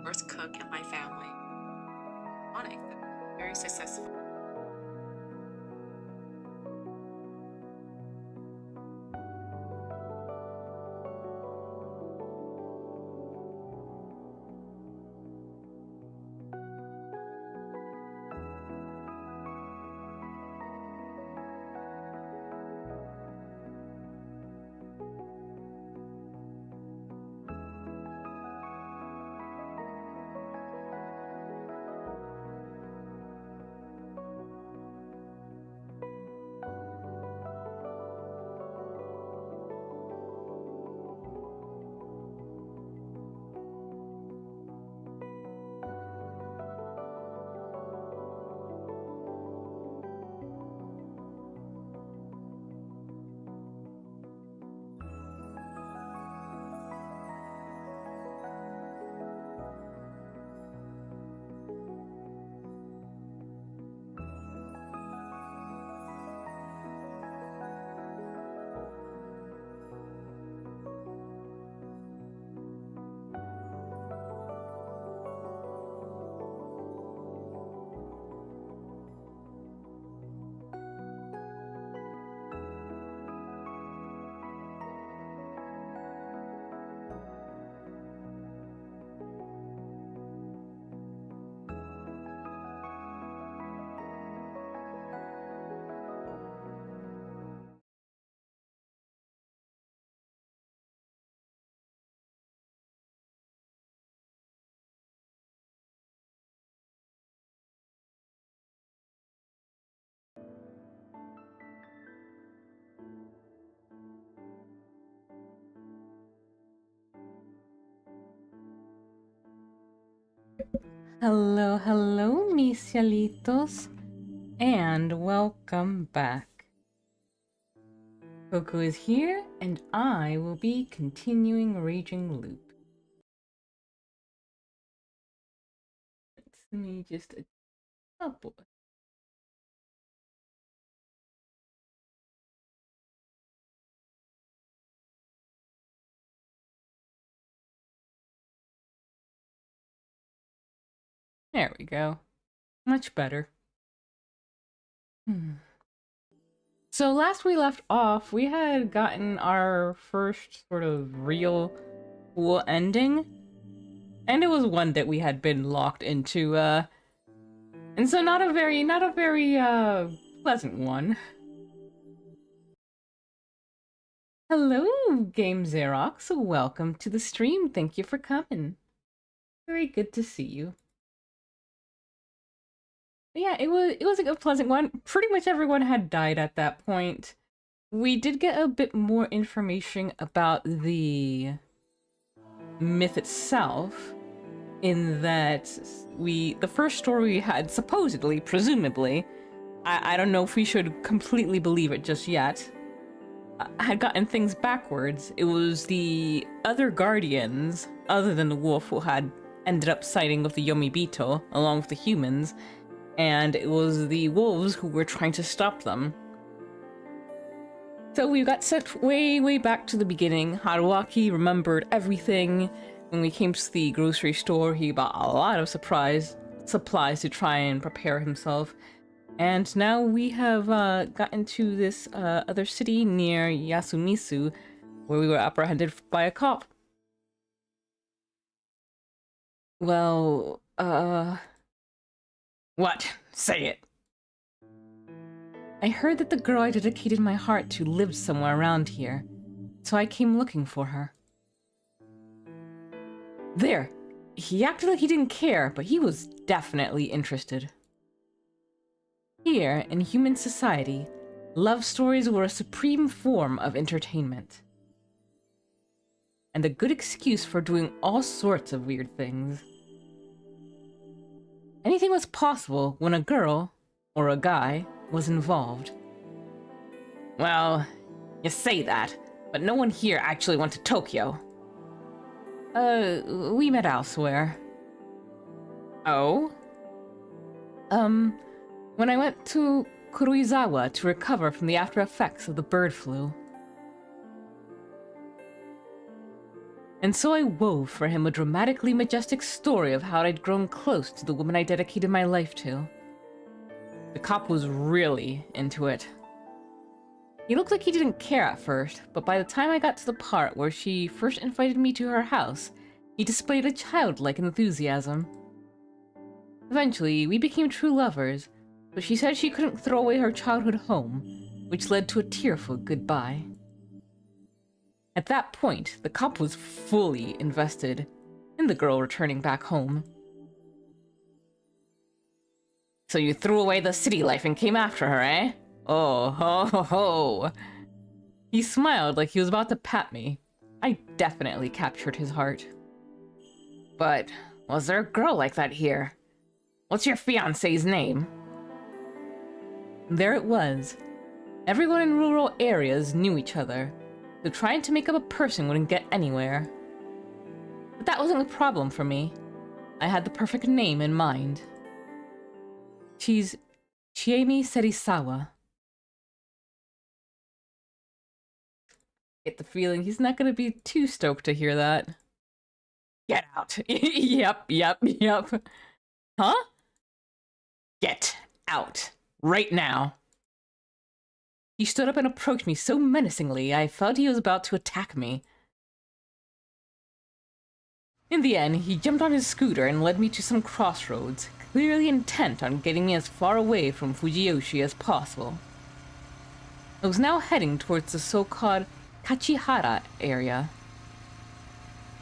worst cook in my family. Ironic, very successful. Hello, hello, mis cielitos, and welcome back. Coco is here, and I will be continuing Raging Loop. Let me just... Oh boy. There we go. Much better. So last we left off, we had gotten our first sort of real cool ending. And it was one that we had been locked into, and so not a very pleasant one. Hello, Game Xerox. Welcome to the stream. Thank you for coming. Very good to see you. But yeah, it was a pleasant one. Pretty much everyone had died at that point. We did get a bit more information about the myth itself, in that the first story we had, supposedly, presumably, I don't know if we should completely believe it just yet, had gotten things backwards. It was the other guardians, other than the wolf, who had ended up siding with the Yomibito, along with the humans, and it was the wolves who were trying to stop them. So we got sent way back to the beginning. Haruaki remembered everything. When we came to the grocery store, he bought a lot of supplies to try and prepare himself. And now we have gotten to this other city near Yasumisu, where we were apprehended by a cop. Well, What? Say it. I heard that the girl I dedicated my heart to lived somewhere around here, so I came looking for her. There! He acted like he didn't care, but he was definitely interested. Here, in human society, love stories were a supreme form of entertainment. And a good excuse for doing all sorts of weird things. Anything was possible when a girl, or a guy, was involved. Well, you say that, but no one here actually went to Tokyo. We met elsewhere. Oh? When I went to Kuruizawa to recover from the after effects of the bird flu. And so I wove for him a dramatically majestic story of how I'd grown close to the woman I dedicated my life to. The cop was really into it. He looked like he didn't care at first, but by the time I got to the part where she first invited me to her house, he displayed a childlike enthusiasm. Eventually, we became true lovers, but she said she couldn't throw away her childhood home, which led to a tearful goodbye. At that point, the cop was fully invested in the girl returning back home. So you threw away the city life and came after her, eh? Oh, ho, ho, ho. He smiled like he was about to pat me. I definitely captured his heart. But was there a girl like that here? What's your fiancé's name? There it was. Everyone in rural areas knew each other, so trying to make up a person wouldn't get anywhere. But that wasn't the problem for me. I had the perfect name in mind. She's Chiemi Serisawa. Get the feeling he's not gonna be too stoked to hear that. Get out. Yep. Huh? Get out. Right now. He stood up and approached me so menacingly, I felt he was about to attack me. In the end, he jumped on his scooter and led me to some crossroads, clearly intent on getting me as far away from Fujiyoshi as possible. I was now heading towards the so-called Kachihara area.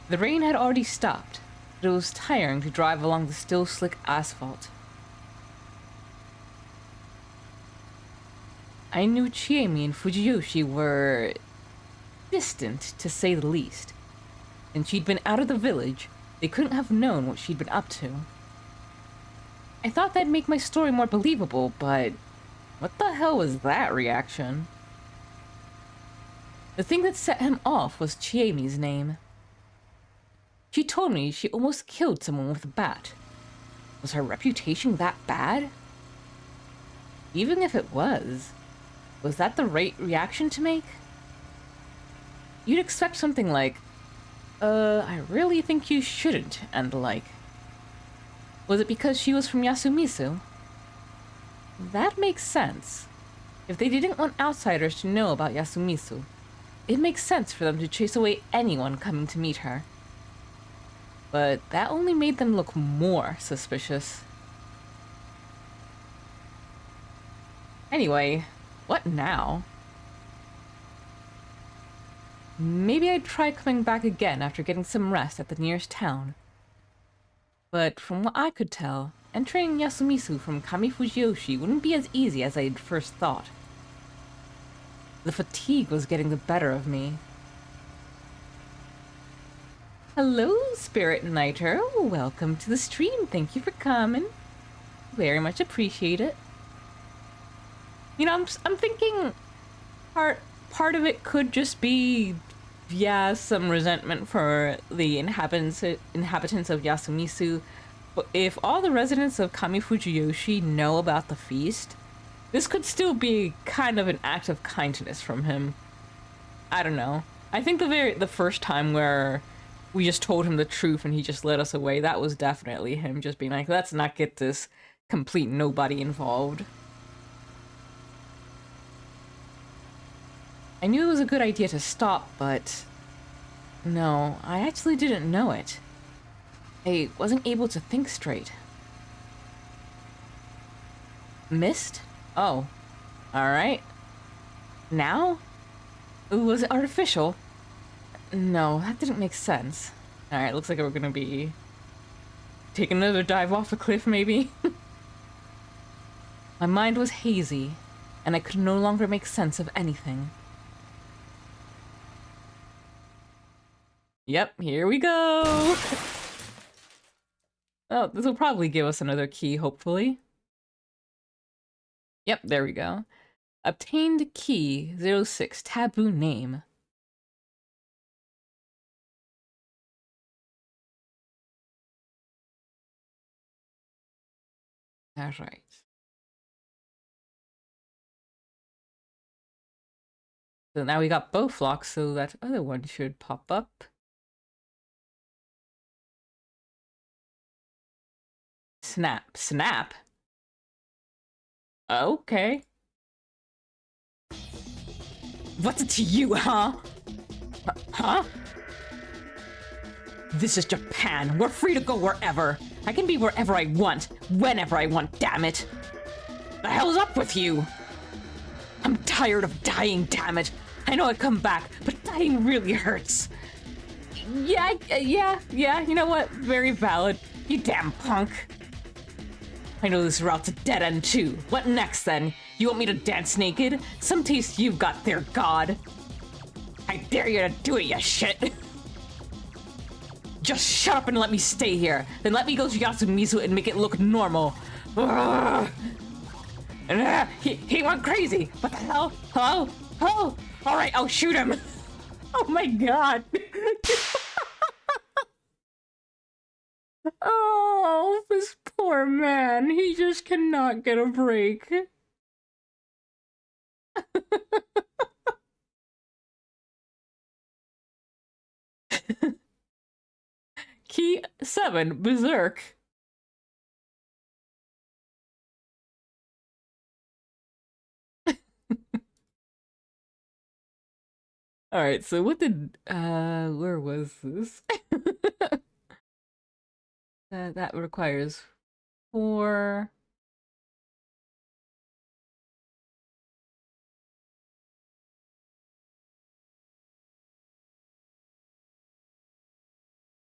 The rain had already stopped, but it was tiring to drive along the still slick asphalt. I knew Chiemi and Fujiyoshi were distant, to say the least. And she'd been out of the village, they couldn't have known what she'd been up to. I thought that'd make my story more believable, but what the hell was that reaction? The thing that set him off was Chiemi's name. She told me she almost killed someone with a bat. Was her reputation that bad? Even if it was that the right reaction to make? You'd expect something like, I really think you shouldn't, and the like. Was it because she was from Yasumizu? That makes sense. If they didn't want outsiders to know about Yasumizu, it makes sense for them to chase away anyone coming to meet her. But that only made them look more suspicious. Anyway, what now? Maybe I'd try coming back again after getting some rest at the nearest town. But from what I could tell, entering Yasumizu from Kamifujiyoshi wouldn't be as easy as I'd first thought. The fatigue was getting the better of me. Hello, Spirit Nighter. Welcome to the stream. Thank you for coming. Very much appreciate it. You know, I'm thinking part of it could just be, yeah, some resentment for the inhabitants of Yasumizu. But if all the residents of Kamifujiyoshi know about the feast, this could still be kind of an act of kindness from him. I don't know. I think the first time where we just told him the truth and he just led us away, that was definitely him just being like, let's not get this complete nobody involved. I knew it was a good idea to stop, but no, I actually didn't know it. I wasn't able to think straight. Mist? Oh, alright. Now? Was it artificial? No, that didn't make sense. Alright, looks like we're gonna be taking another dive off a cliff, maybe? My mind was hazy, and I could no longer make sense of anything. Yep, here we go! Oh, this will probably give us another key, hopefully. Yep, there we go. Obtained key 06, taboo name. Alright. So now we got both locks, so that other one should pop up. snap. Snap? Okay. What's it to you, huh? Huh? This is Japan. We're free to go wherever. I can be wherever I want, whenever I want, damn it. The hell's up with you? I'm tired of dying, damn it. I know I'd come back, but dying really hurts. Yeah, you know what? Very valid. You damn punk. I know this route's a dead end too. What next then? You want me to dance naked? Some taste you've got there, God. I dare you to do it, you shit. Just shut up and let me stay here. Then let me go to Yasumizu and make it look normal. He went crazy. What the hell? Hello? Hello? Alright, I'll shoot him. Oh my god. Oh, this poor man. He just cannot get a break. Key 7, Berserk. Alright, so what did, where was this? That requires 4...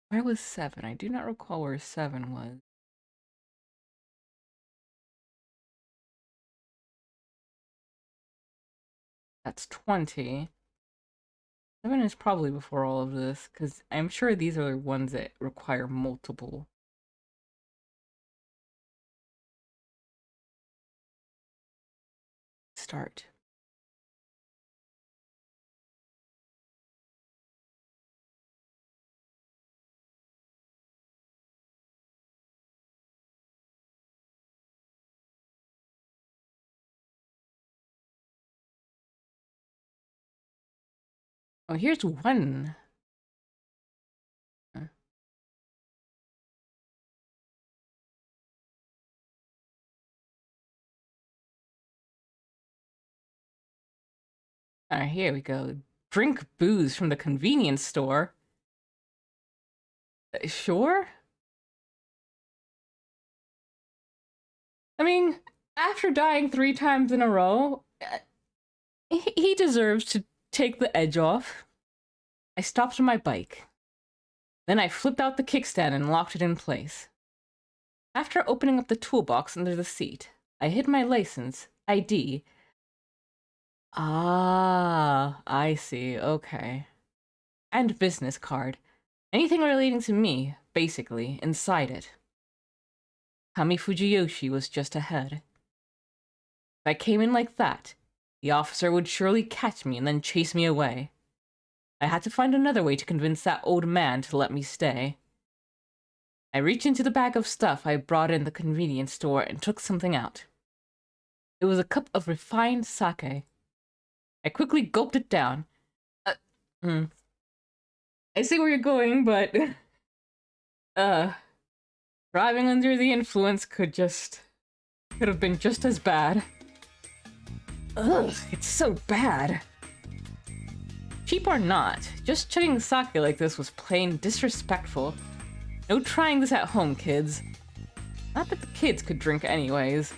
Where was 7? I do not recall where 7 was. That's 20. 7 is probably before all of this, because I'm sure these are the ones that require multiple. Start. Oh, here's one. Alright, here we go. Drink booze from the convenience store. Sure? I mean, after dying 3 times in a row, he deserves to take the edge off. I stopped my bike. Then I flipped out the kickstand and locked it in place. After opening up the toolbox under the seat, I hid my license, ID. Ah, I see, okay. And business card. Anything relating to me, basically, inside it. Kami Fujiyoshi was just ahead. If I came in like that, the officer would surely catch me and then chase me away. I had to find another way to convince that old man to let me stay. I reached into the bag of stuff I brought in the convenience store and took something out. It was a cup of refined sake. I quickly gulped it down. I see where you're going, but... driving under the influence could have been just as bad. Ugh, it's so bad. Cheap or not, just chugging sake like this was plain disrespectful. No trying this at home, kids. Not that the kids could drink anyways.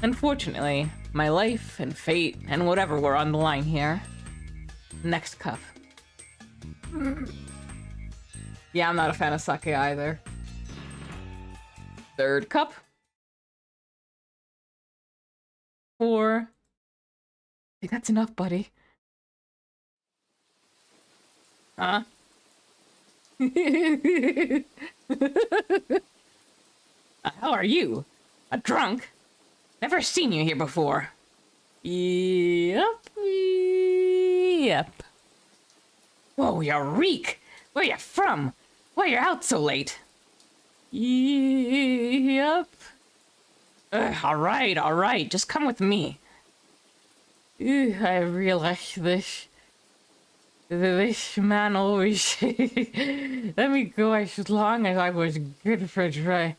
Unfortunately, my life and fate and whatever were on the line here. Next cup. Yeah, I'm not a fan of sake either. Third cup. 4. I think that's enough, buddy. Huh? How are you? A drunk? Never seen you here before. Yep. Whoa, you reek! Where you from? Why you out so late? Yep. Alright, just come with me. I realize this man always let me go as long as I was good for try.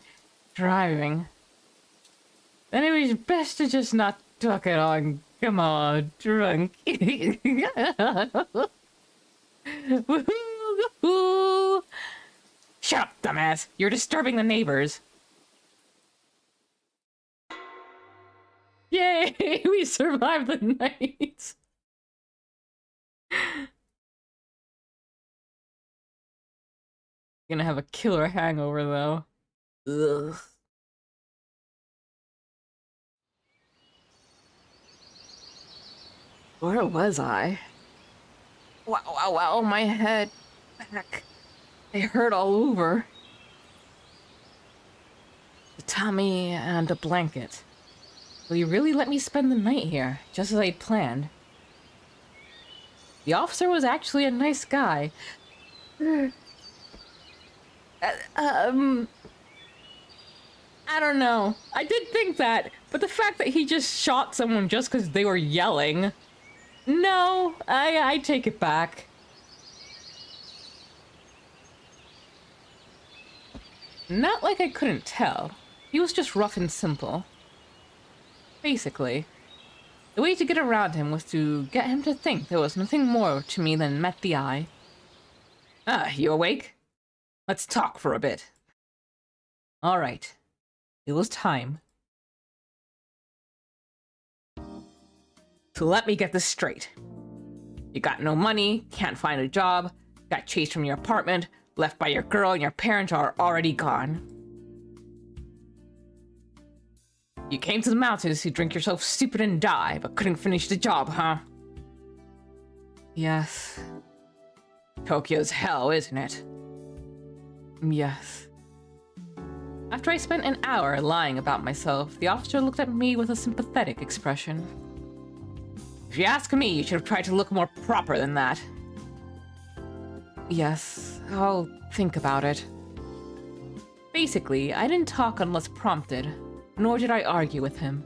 driving. Then it was best to just not talk it on. Come on, drunk. Woohoo! Shut up, dumbass. You're disturbing the neighbors. Yay! We survived the night. Gonna have a killer hangover, though. Ugh. Where was I? Wow, my head, back. They hurt all over. The tummy and a blanket. Will you really let me spend the night here, just as I'd planned? The officer was actually a nice guy. I don't know. I did think that, but the fact that he just shot someone just because they were yelling... No, I take it back. Not like I couldn't tell. He was just rough and simple. Basically, the way to get around him was to get him to think there was nothing more to me than met the eye. Ah, you awake? Let's talk for a bit. All right. It was time. So let me get this straight. You got no money, can't find a job, got chased from your apartment, left by your girl, and your parents are already gone. You came to the mountains to drink yourself stupid and die, but couldn't finish the job, huh? Yes. Tokyo's hell, isn't it? Yes. After I spent an hour lying about myself, the officer looked at me with a sympathetic expression. If you ask me, you should have tried to look more proper than that. Yes, I'll think about it. Basically, I didn't talk unless prompted, nor did I argue with him.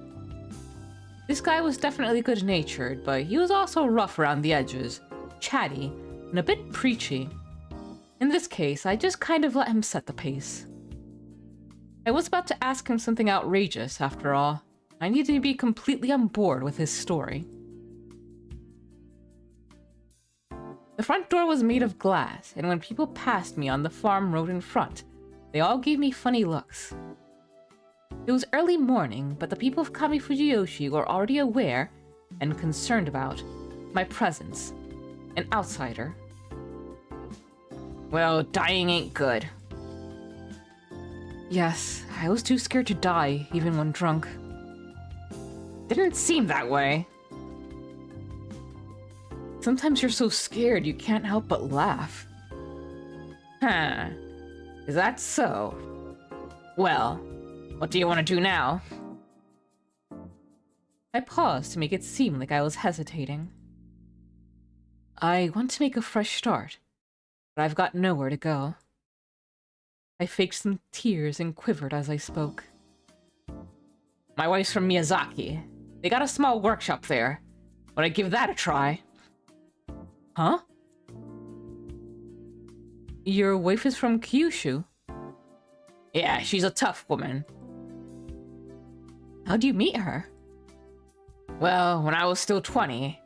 This guy was definitely good-natured, but he was also rough around the edges, chatty, and a bit preachy. In this case, I just kind of let him set the pace. I was about to ask him something outrageous, after all. I needed to be completely on board with his story. The front door was made of glass, and when people passed me on the farm road in front, they all gave me funny looks. It was early morning, but the people of Kami Fujiyoshi were already aware and concerned about my presence, an outsider. Well, dying ain't good. Yes, I was too scared to die, even when drunk. Didn't seem that way. Sometimes you're so scared you can't help but laugh. Huh. Is that so? Well, what do you want to do now? I paused to make it seem like I was hesitating. I want to make a fresh start, but I've got nowhere to go. I faked some tears and quivered as I spoke. My wife's from Miyazaki. They got a small workshop there. Would I give that a try? Huh? Your wife is from Kyushu? Yeah, she's a tough woman. How'd you meet her? Well, when I was still 20.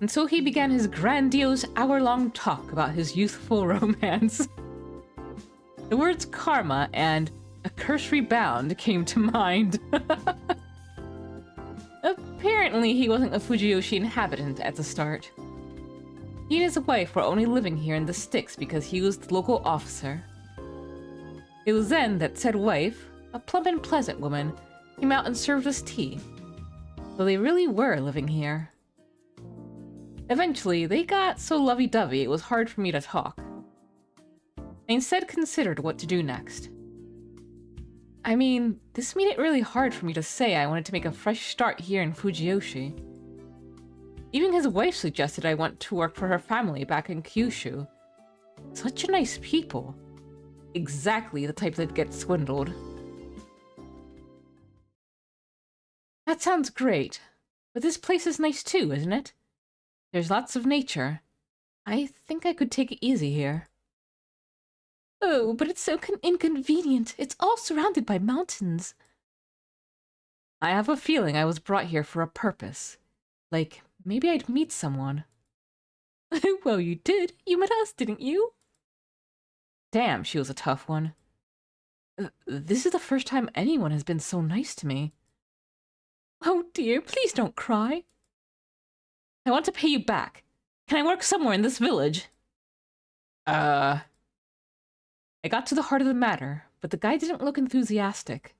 And so he began his grandiose hour-long talk about his youthful romance. The words karma and a cursory bound came to mind. Apparently, he wasn't a Fujiyoshi inhabitant at the start. He and his wife were only living here in the sticks because he was the local officer. It was then that said wife, a plump and pleasant woman, came out and served us tea. So they really were living here. Eventually, they got so lovey-dovey it was hard for me to talk. I instead considered what to do next. I mean, this made it really hard for me to say I wanted to make a fresh start here in Fujiyoshi. Even his wife suggested I want to work for her family back in Kyushu. Such nice people. Exactly the type that gets swindled. That sounds great. But this place is nice too, isn't it? There's lots of nature. I think I could take it easy here. Oh, but it's so inconvenient. It's all surrounded by mountains. I have a feeling I was brought here for a purpose. Like, maybe I'd meet someone. Well, you did. You met us, didn't you? Damn, she was a tough one. This is the first time anyone has been so nice to me. Oh dear, please don't cry. I want to pay you back. Can I work somewhere in this village? I got to the heart of the matter, but the guy didn't look enthusiastic.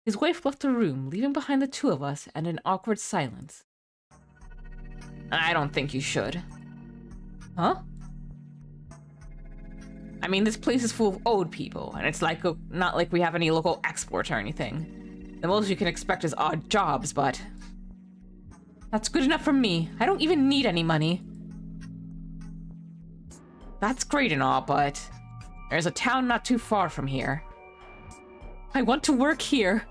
His wife left the room, leaving behind the two of us and an awkward silence. I don't think you should. Huh? I mean, this place is full of old people, and it's like not like we have any local exports or anything. The most you can expect is odd jobs, but that's good enough for me. I don't even need any money. That's great and all, but there's a town not too far from here. I want to work here.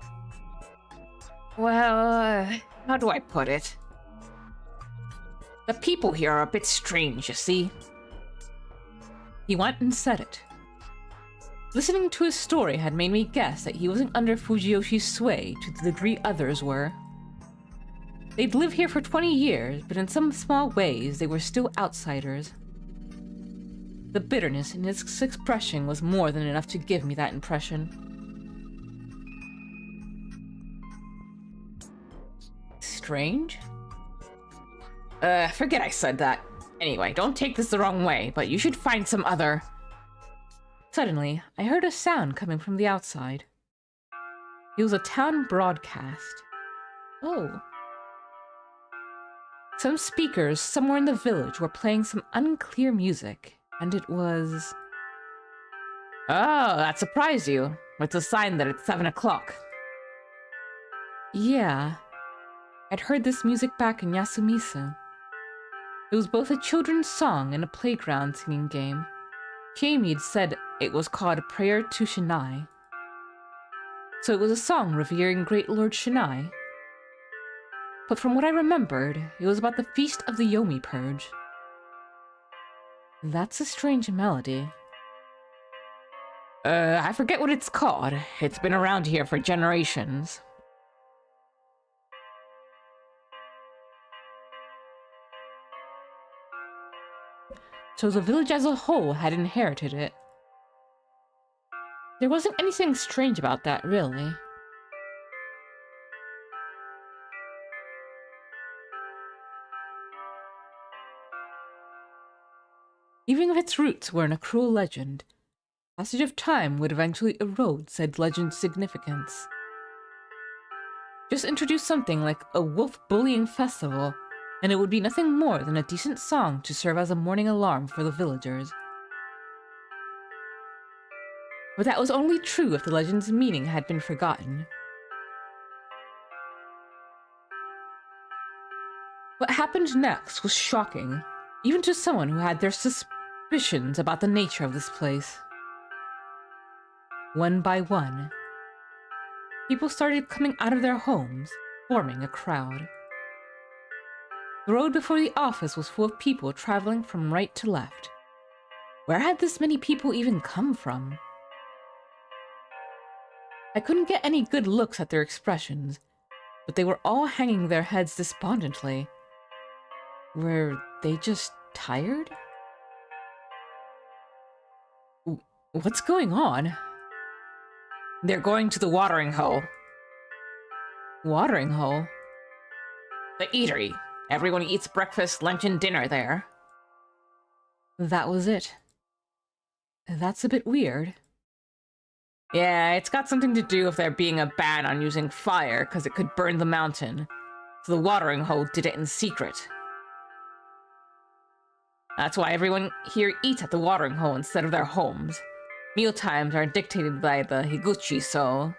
Well, how do I put it? The people here are a bit strange, you see. He went and said it. Listening to his story had made me guess that he wasn't under Fujiyoshi's sway to the degree others were. They'd lived here for 20 years, but in some small ways they were still outsiders. The bitterness in his expression was more than enough to give me that impression. Strange? Forget I said that. Anyway, don't take this the wrong way, but you should find some other... Suddenly, I heard a sound coming from the outside. It was a town broadcast. Oh. Some speakers somewhere in the village were playing some unclear music, and it was... Oh, that surprised you. It's a sign that it's 7 o'clock. Yeah. I'd heard this music back in Yasumisa. It was both a children's song and a playground singing game. Kiemi'd said it was called Prayer to Shinai. So it was a song revering Great Lord Shinai. But from what I remembered, it was about the Feast of the Yomi Purge. That's a strange melody. I forget what it's called. It's been around here for generations. So the village as a whole had inherited it. There wasn't anything strange about that, really. Even if its roots were in a cruel legend, passage of time would eventually erode said legend's significance. Just introduce something like a wolf bullying festival, and it would be nothing more than a decent song to serve as a morning alarm for the villagers. But that was only true if the legend's meaning had been forgotten. What happened next was shocking, even to someone who had their suspicions about the nature of this place. One by one, people started coming out of their homes, forming a crowd. The road before the office was full of people traveling from right to left. Where had this many people even come from? I couldn't get any good looks at their expressions, but they were all hanging their heads despondently. Were they just tired? What's going on? They're going to the watering hole. Watering hole? The eatery. Everyone eats breakfast, lunch, and dinner there. That was it. That's a bit weird. Yeah, it's got something to do with there being a ban on using fire because it could burn the mountain. So the watering hole did it in secret. That's why everyone here eats at the watering hole instead of their homes. Meal times are dictated by the higuchi, so...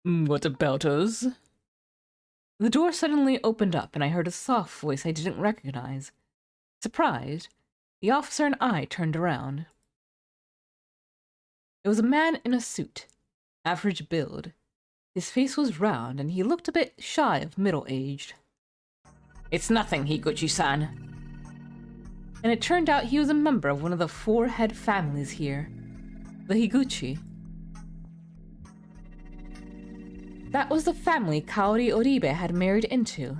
What about us? The door suddenly opened up and I heard a soft voice I didn't recognize. Surprised, the officer and I turned around. It was a man in a suit, average build. His face was round and he looked a bit shy of middle-aged. It's nothing, Higuchi-san. and it turned out he was a member of one of the 4 head families here, the Higuchi. That was the family Kaori Oribe had married into,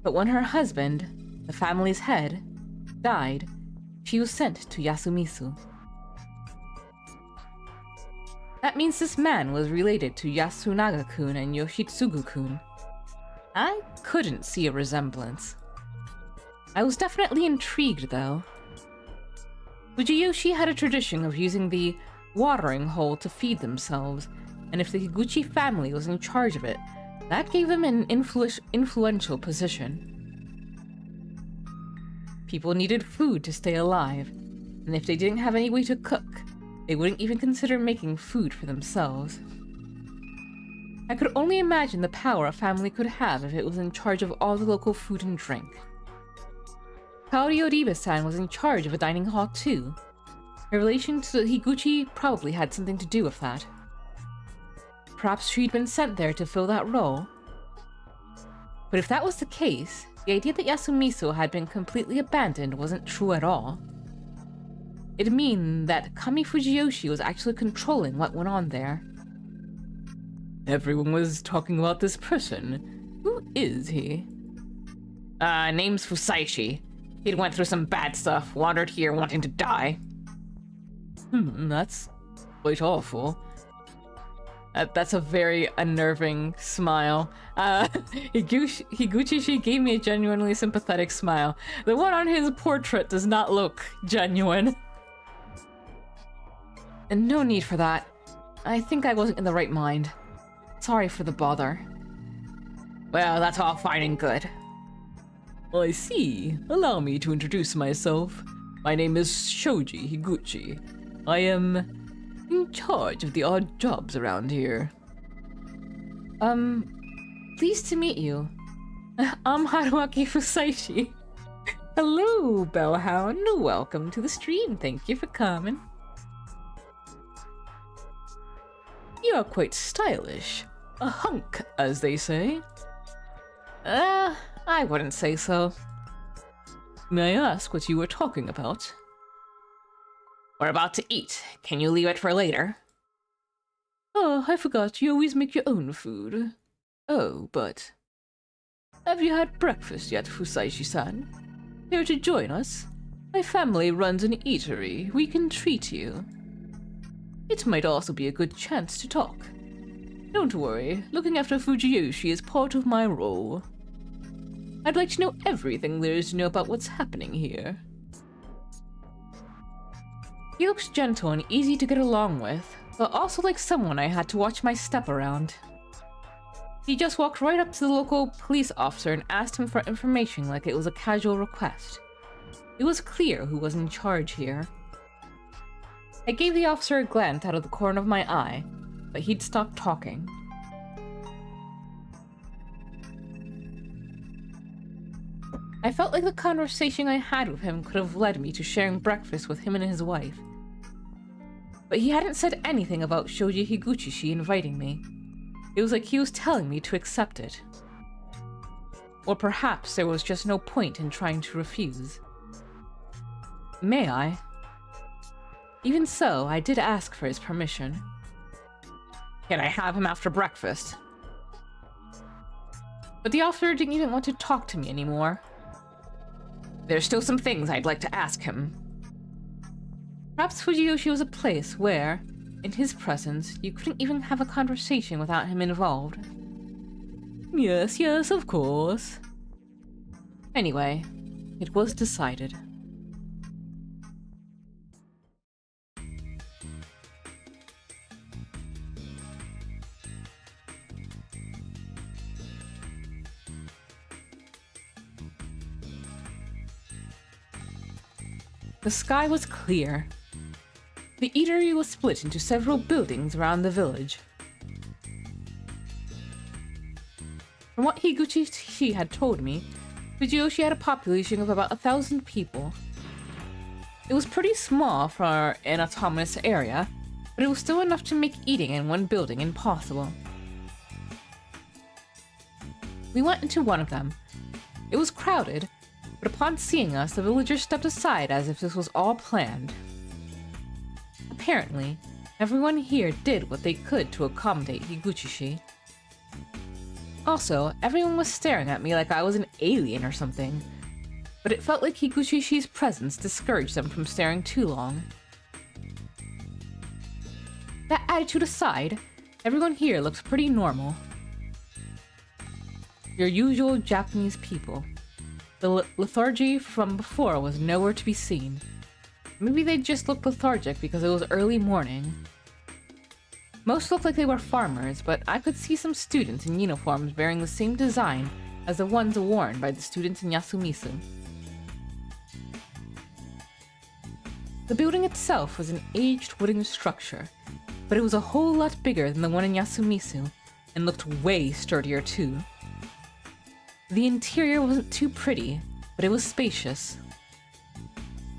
but when her husband, the family's head, died, she was sent to Yasumizu. That means this man was related to Yasunaga-kun and Yoshitsugu-kun. I couldn't see a resemblance. I was definitely intrigued, though. Fujiyoshi had a tradition of using the watering hole to feed themselves, and if the Higuchi family was in charge of it, that gave them an influential position. People needed food to stay alive, and if they didn't have any way to cook, they wouldn't even consider making food for themselves. I could only imagine the power a family could have if it was in charge of all the local food and drink. Kaori Oribe-san was in charge of a dining hall too. Her relation to the Higuchi probably had something to do with that. Perhaps she'd been sent there to fill that role. But if that was the case, the idea that Yasumizu had been completely abandoned wasn't true at all. It'd mean that Kami Fujiyoshi was actually controlling what went on there. Everyone was talking about this person. Who is he? Name's Fusaishi. He'd went through some bad stuff, wandered here wanting to die. That's quite awful. That's a very unnerving smile. Higuchi gave me a genuinely sympathetic smile. The one on his portrait does not look genuine. And no need for that. I think I wasn't in the right mind. Sorry for the bother. Well, that's all fine and good. I see. Allow me to introduce myself. My name is Shoji Higuchi. I am in charge of the odd jobs around here. Pleased to meet you. I'm Haruaki Fusaishi. Hello, Bellhound. Welcome to the stream. Thank you for coming. You are quite stylish. A hunk, as they say. I wouldn't say so. May I ask what you were talking about? We're about to eat. Can you leave it for later? Oh, I forgot. You always make your own food. Oh, but... Have you had breakfast yet, Fusaishi-san? Here to join us? My family runs an eatery. We can treat you. It might also be a good chance to talk. Don't worry. Looking after Fujiyoshi is part of my role. I'd like to know everything there is to know about what's happening here. He looks gentle and easy to get along with, but also like someone I had to watch my step around. He just walked right up to the local police officer and asked him for information like it was a casual request. It was clear who was in charge here. I gave the officer a glance out of the corner of my eye, but he'd stopped talking. I felt like the conversation I had with him could have led me to sharing breakfast with him and his wife. But he hadn't said anything about Shoji Higuchi inviting me. It was like he was telling me to accept it. Or perhaps there was just no point in trying to refuse. May I? Even so, I did ask for his permission. Can I have him after breakfast? But the officer didn't even want to talk to me anymore. There's still some things I'd like to ask him. Perhaps Fujiyoshi was a place where, in his presence, you couldn't even have a conversation without him involved. Yes, of course. Anyway, it was decided. The sky was clear. The eatery was split into several buildings around the village. From what Higuchi had told me, Fujiyoshi had a population of about 1,000 people. It was pretty small for an autonomous area, but it was still enough to make eating in one building impossible. We went into one of them. It was crowded, but upon seeing us, the villagers stepped aside as if this was all planned. Apparently, everyone here did what they could to accommodate Higuchi-shi. Also, everyone was staring at me like I was an alien or something, but it felt like Higuchi-shi's presence discouraged them from staring too long. That attitude aside, everyone here looks pretty normal. Your usual Japanese people. The lethargy from before was nowhere to be seen. Maybe they just looked lethargic because it was early morning. Most looked like they were farmers, but I could see some students in uniforms bearing the same design as the ones worn by the students in Yasumisu. The building itself was an aged wooden structure, but it was a whole lot bigger than the one in Yasumisu, and looked way sturdier too. The interior wasn't too pretty, but it was spacious.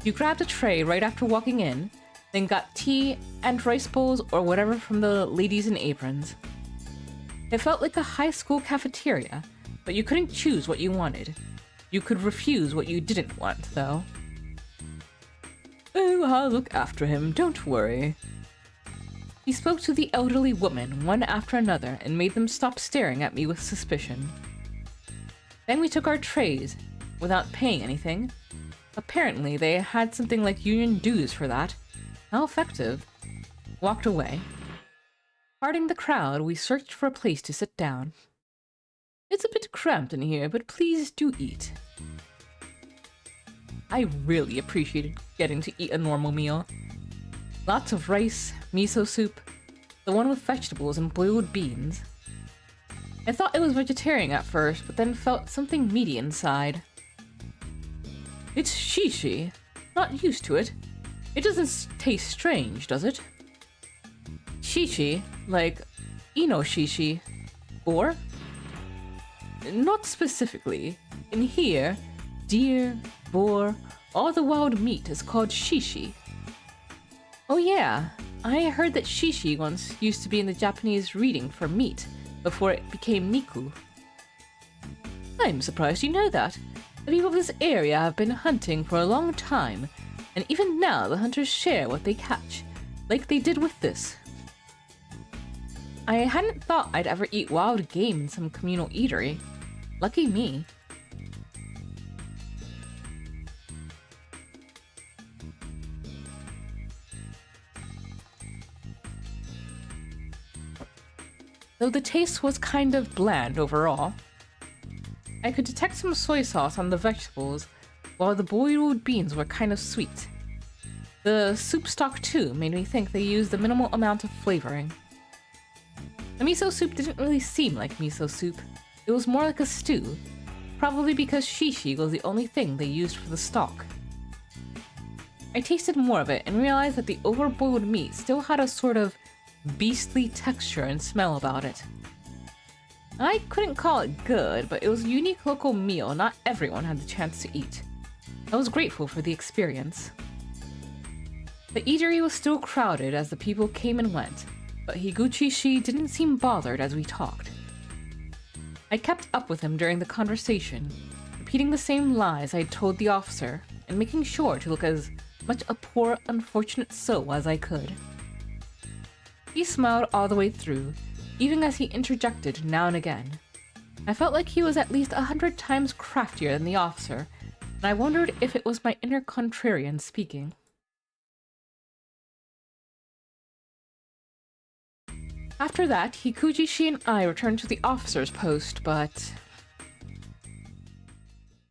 You grabbed a tray right after walking in, then got tea and rice bowls or whatever from the ladies in aprons. It felt like a high school cafeteria, but you couldn't choose what you wanted. You could refuse what you didn't want, though. "Oh, I'll look after him, don't worry." He spoke to the elderly woman one after another and made them stop staring at me with suspicion. Then we took our trays, without paying anything. Apparently, they had something like union dues for that. How effective. Walked away. Parting the crowd, we searched for a place to sit down. "It's a bit cramped in here, but please do eat." I really appreciated getting to eat a normal meal. Lots of rice, miso soup, the one with vegetables and boiled beans. I thought it was vegetarian at first, but then felt something meaty inside. "It's shishi. Not used to it. It doesn't taste strange, does it?" "Shishi? Like inoshishi? Boar?" "Not specifically. In here, deer, boar, all the wild meat is called shishi." "Oh yeah, I heard that shishi once used to be in the Japanese reading for meat, before it became niku." "I'm surprised you know that. The people of this area have been hunting for a long time, and even now the hunters share what they catch, like they did with this." I hadn't thought I'd ever eat wild game in some communal eatery. Lucky me. Though the taste was kind of bland overall. I could detect some soy sauce on the vegetables, while the boiled beans were kind of sweet. The soup stock too made me think they used a minimal amount of flavoring. The miso soup didn't really seem like miso soup. It was more like a stew, probably because shishi was the only thing they used for the stock. I tasted more of it and realized that the overboiled meat still had a sort of beastly texture and smell about it. I couldn't call it good, but it was a unique local meal not everyone had the chance to eat. I was grateful for the experience. The eatery was still crowded as the people came and went, but Higuchi-shi didn't seem bothered as we talked. I kept up with him during the conversation, repeating the same lies I'd told the officer, and making sure to look as much a poor, unfortunate soul as I could. He smiled all the way through, even as he interjected now and again. I felt like he was at least 100 times craftier than the officer, and I wondered if it was my inner contrarian speaking. After that, Higuchi-shi and I returned to the officer's post, but...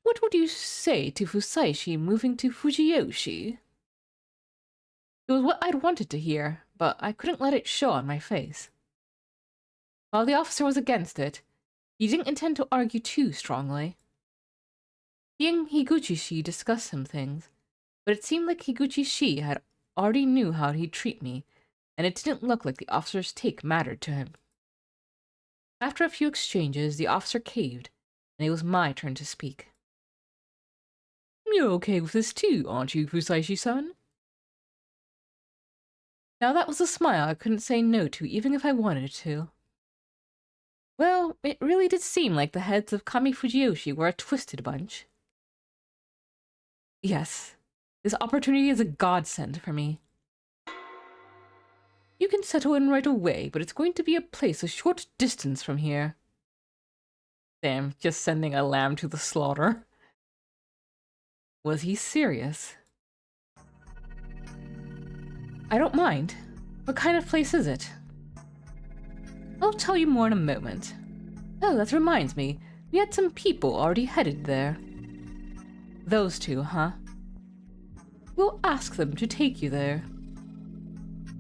What would you say to Fusaishi moving to Fujiyoshi? It was what I'd wanted to hear, but I couldn't let it show on my face. While the officer was against it, he didn't intend to argue too strongly. He and Higuchi-shi discussed some things, but it seemed like Higuchi-shi had already knew how he'd treat me, and it didn't look like the officer's take mattered to him. After a few exchanges, the officer caved, and it was my turn to speak. You're okay with this too, aren't you, Fusaishi-san? Now that was a smile I couldn't say no to even if I wanted to. Well, it really did seem like the heads of Kami Fujiyoshi were a twisted bunch. Yes, this opportunity is a godsend for me. You can settle in right away, but it's going to be a place a short distance from here. Damn, just sending a lamb to the slaughter. Was he serious? I don't mind. What kind of place is it? I'll tell you more in a moment. Oh, that reminds me. We had some people already headed there. Those two, huh? We'll ask them to take you there.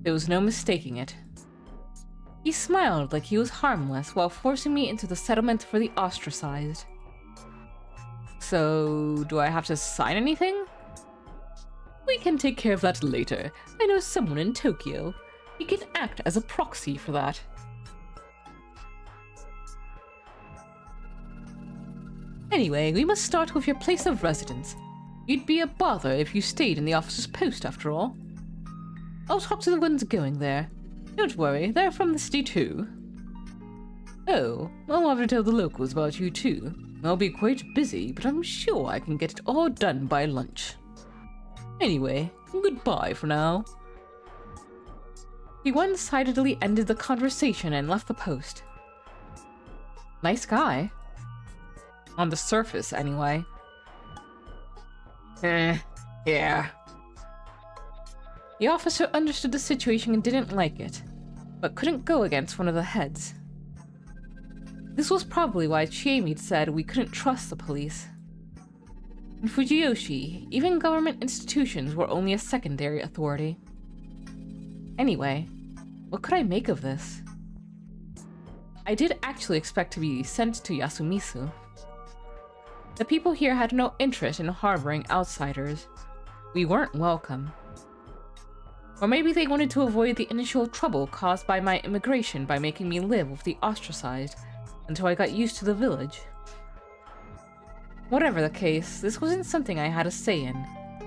There was no mistaking it. He smiled like he was harmless while forcing me into the settlement for the ostracized. So, do I have to sign anything? We can take care of that later. I know someone in Tokyo. He can act as a proxy for that. Anyway, we must start with your place of residence. You'd be a bother if you stayed in the officer's post, after all. I'll talk to the ones going there. Don't worry, they're from the city too. Oh, I'll have to tell the locals about you too. I'll be quite busy, but I'm sure I can get it all done by lunch. Anyway, goodbye for now. He one-sidedly ended the conversation and left the post. Nice guy. On the surface, anyway. Yeah. The officer understood the situation and didn't like it, but couldn't go against one of the heads. This was probably why Chiemi'd said we couldn't trust the police. In Fujiyoshi, even government institutions were only a secondary authority. Anyway, what could I make of this? I did actually expect to be sent to Yasumisu. The people here had no interest in harboring outsiders. We weren't welcome. Or maybe they wanted to avoid the initial trouble caused by my immigration by making me live with the ostracized until I got used to the village. Whatever the case, this wasn't something I had a say in,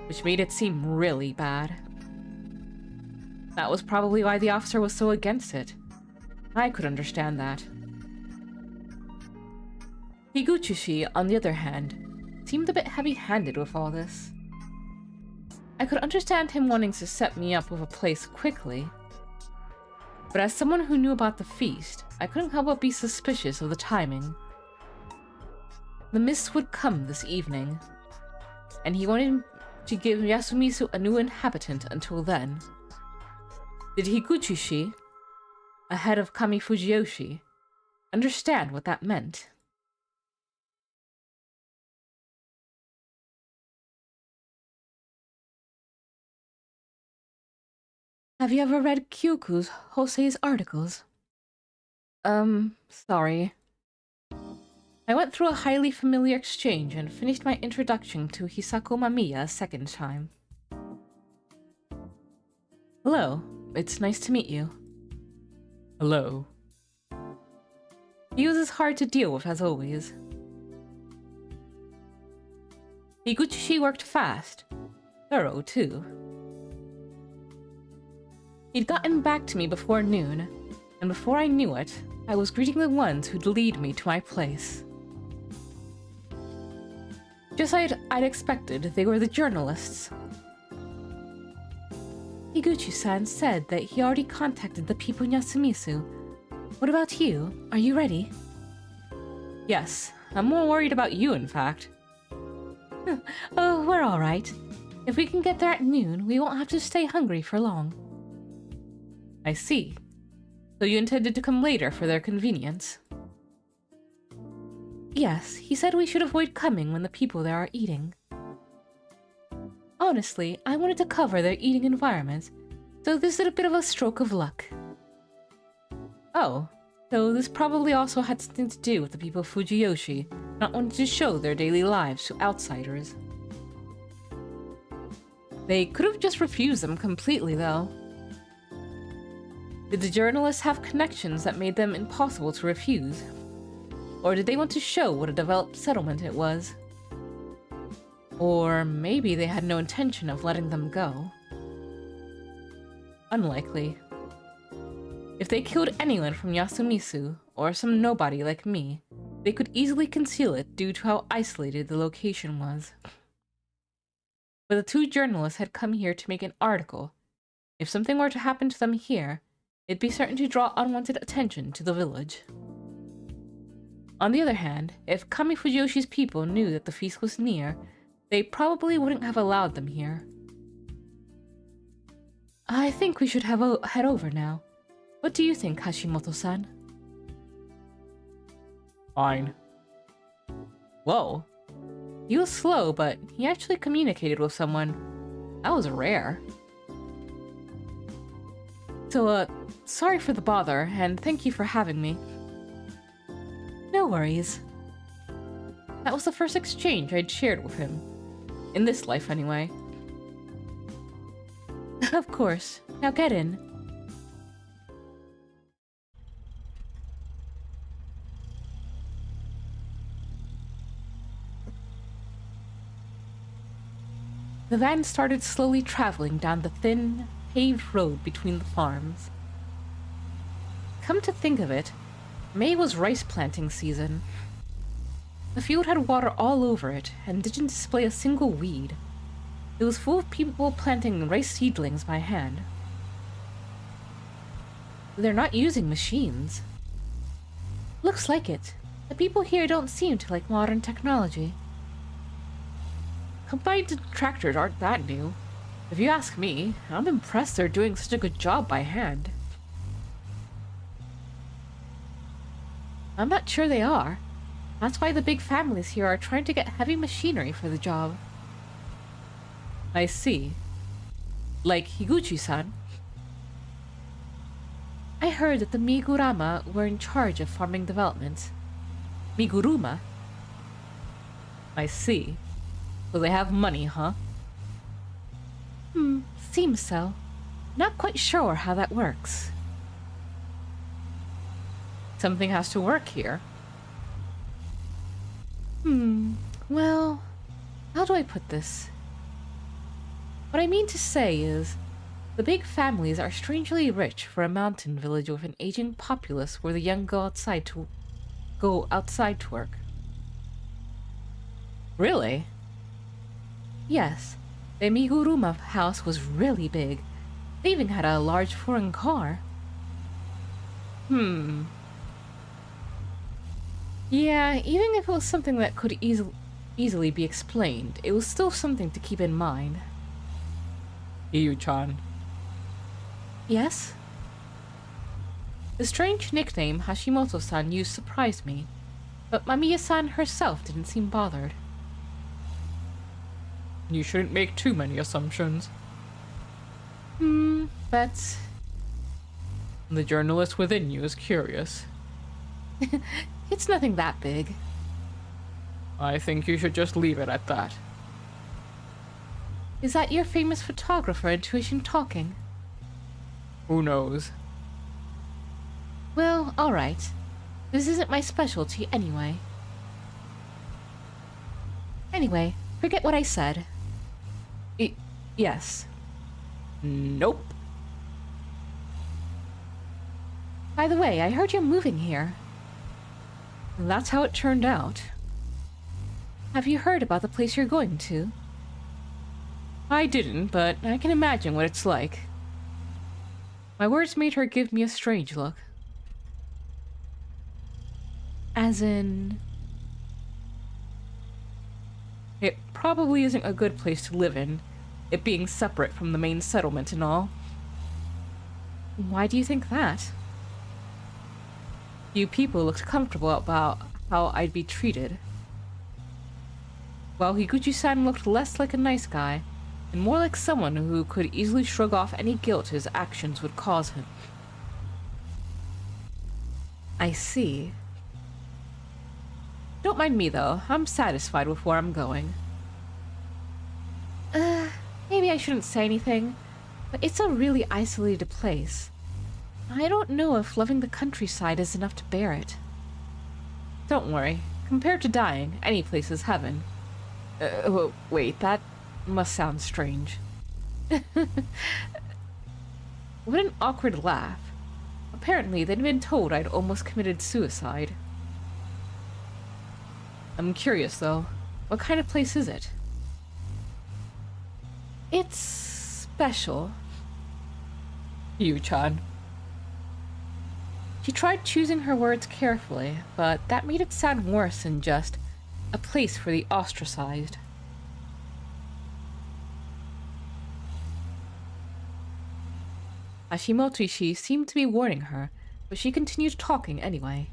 which made it seem really bad. That was probably why the officer was so against it. I could understand that. Higuchi, on the other hand, seemed a bit heavy-handed with all this. I could understand him wanting to set me up with a place quickly, but as someone who knew about the feast, I couldn't help but be suspicious of the timing. The mist would come this evening, and he wanted to give Yasumisu a new inhabitant until then. Did Higuchi, a head of Kami Fujiyoshi, understand what that meant? Have you ever read Kyoku's Hosei's articles? Sorry. I went through a highly familiar exchange and finished my introduction to Hisako Mamiya a second time. Hello, it's nice to meet you. Hello. He was as hard to deal with as always. Higuchi worked fast. Thorough, too. He'd gotten back to me before noon, and before I knew it, I was greeting the ones who'd lead me to my place. Just like I'd expected, they were the journalists. Higuchi-san said that he already contacted the people in Yasumisu. What about you? Are you ready? Yes, I'm more worried about you, in fact. Oh, we're all right. If we can get there at noon, we won't have to stay hungry for long. I see. So you intended to come later for their convenience? Yes, he said we should avoid coming when the people there are eating. Honestly, I wanted to cover their eating environment, so this is a bit of a stroke of luck. Oh, so this probably also had something to do with the people of Fujiyoshi not wanting to show their daily lives to outsiders. They could have just refused them completely, though. Did the journalists have connections that made them impossible to refuse? Or did they want to show what a developed settlement it was? Or maybe they had no intention of letting them go. Unlikely. If they killed anyone from Yasumisu, or some nobody like me, they could easily conceal it due to how isolated the location was. but the two journalists had come here to make an article. If something were to happen to them here, it'd be certain to draw unwanted attention to the village. On the other hand, if Kami Fujiyoshi's people knew that the feast was near, they probably wouldn't have allowed them here. I think we should head over now. What do you think, Hashimoto-san? Fine. Whoa. He was slow, but he actually communicated with someone. That was rare. So, sorry for the bother, and thank you for having me. No worries. That was the first exchange I'd shared with him. In this life, anyway. Of course. Now get in. The van started slowly traveling down the thin, paved road between the farms. Come to think of it, May was rice planting season. The field had water all over it and didn't display a single weed. It was full of people planting rice seedlings by hand. They're not using machines. Looks like it. The people here don't seem to like modern technology. Combined tractors aren't that new. If you ask me, I'm impressed they're doing such a good job by hand. I'm not sure they are. That's why the big families here are trying to get heavy machinery for the job. I see. Like Higuchi-san. I heard that the Migurama were in charge of farming development. Miguruma? I see. So they have money, huh? Seems so. Not quite sure how that works. Something has to work here. Well, how do I put this? What I mean to say is, the big families are strangely rich for a mountain village with an aging populace where the young go outside to work. Really? Yes, the Miguruma house was really big. They even had a large foreign car. Yeah, even if it was something that could easily be explained, it was still something to keep in mind. Iyu-chan. Yes? The strange nickname Hashimoto-san used surprised me, but Mamiya-san herself didn't seem bothered. You shouldn't make too many assumptions. But... The journalist within you is curious. It's nothing that big. I think you should just leave it at that. Is that your famous photographer intuition talking? Who knows? Well, alright. This isn't my specialty anyway. Anyway, forget what I said. Yes. Nope. By the way, I heard you're moving here. That's how it turned out. Have you heard about the place you're going to? I didn't, but I can imagine what it's like. My words made her give me a strange look. As in... It probably isn't a good place to live in, it being separate from the main settlement and all. Why do you think that? You people looked comfortable about how I'd be treated. While Higuchi-san looked less like a nice guy, and more like someone who could easily shrug off any guilt his actions would cause him. I see. Don't mind me, though. I'm satisfied with where I'm going. Maybe I shouldn't say anything, but it's a really isolated place. I don't know if loving the countryside is enough to bear it. Don't worry. Compared to dying, any place is heaven. Wait, that must sound strange. What an awkward laugh. Apparently, they'd been told I'd almost committed suicide. I'm curious, though. What kind of place is it? It's special. You-chan. She tried choosing her words carefully, but that made it sound worse than just a place for the ostracized. Hashimoto-ishi seemed to be warning her, but she continued talking anyway.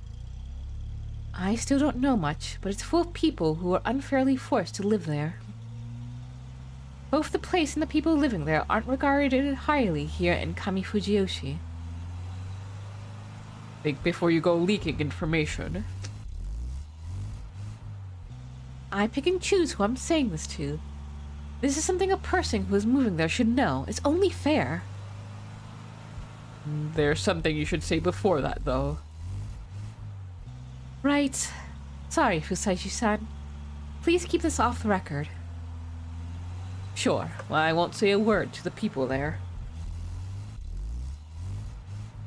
I still don't know much, but it's full of people who are unfairly forced to live there. Both the place and the people living there aren't regarded highly here in Kamifujiyoshi. Think before you go leaking information. I pick and choose who I'm saying this to. This is something a person who is moving there should know. It's only fair. There's something you should say before that, though. Right. Sorry, Fusaishi-san. Please keep this off the record. Sure. I won't say a word to the people there.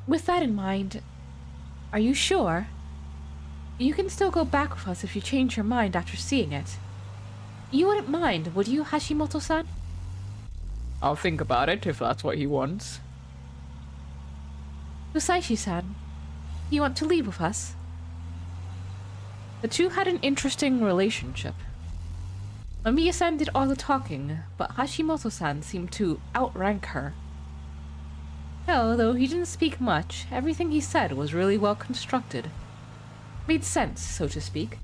With that in mind, are you sure? You can still go back with us if you change your mind after seeing it. You wouldn't mind, would you, Hashimoto-san? I'll think about it if that's what he wants. Fusaishi-san, you want to leave with us? The two had an interesting relationship. Mamiya-san did all the talking, but Hashimoto-san seemed to outrank her. Hell, though he didn't speak much, everything he said was really well constructed. Made sense, so to speak.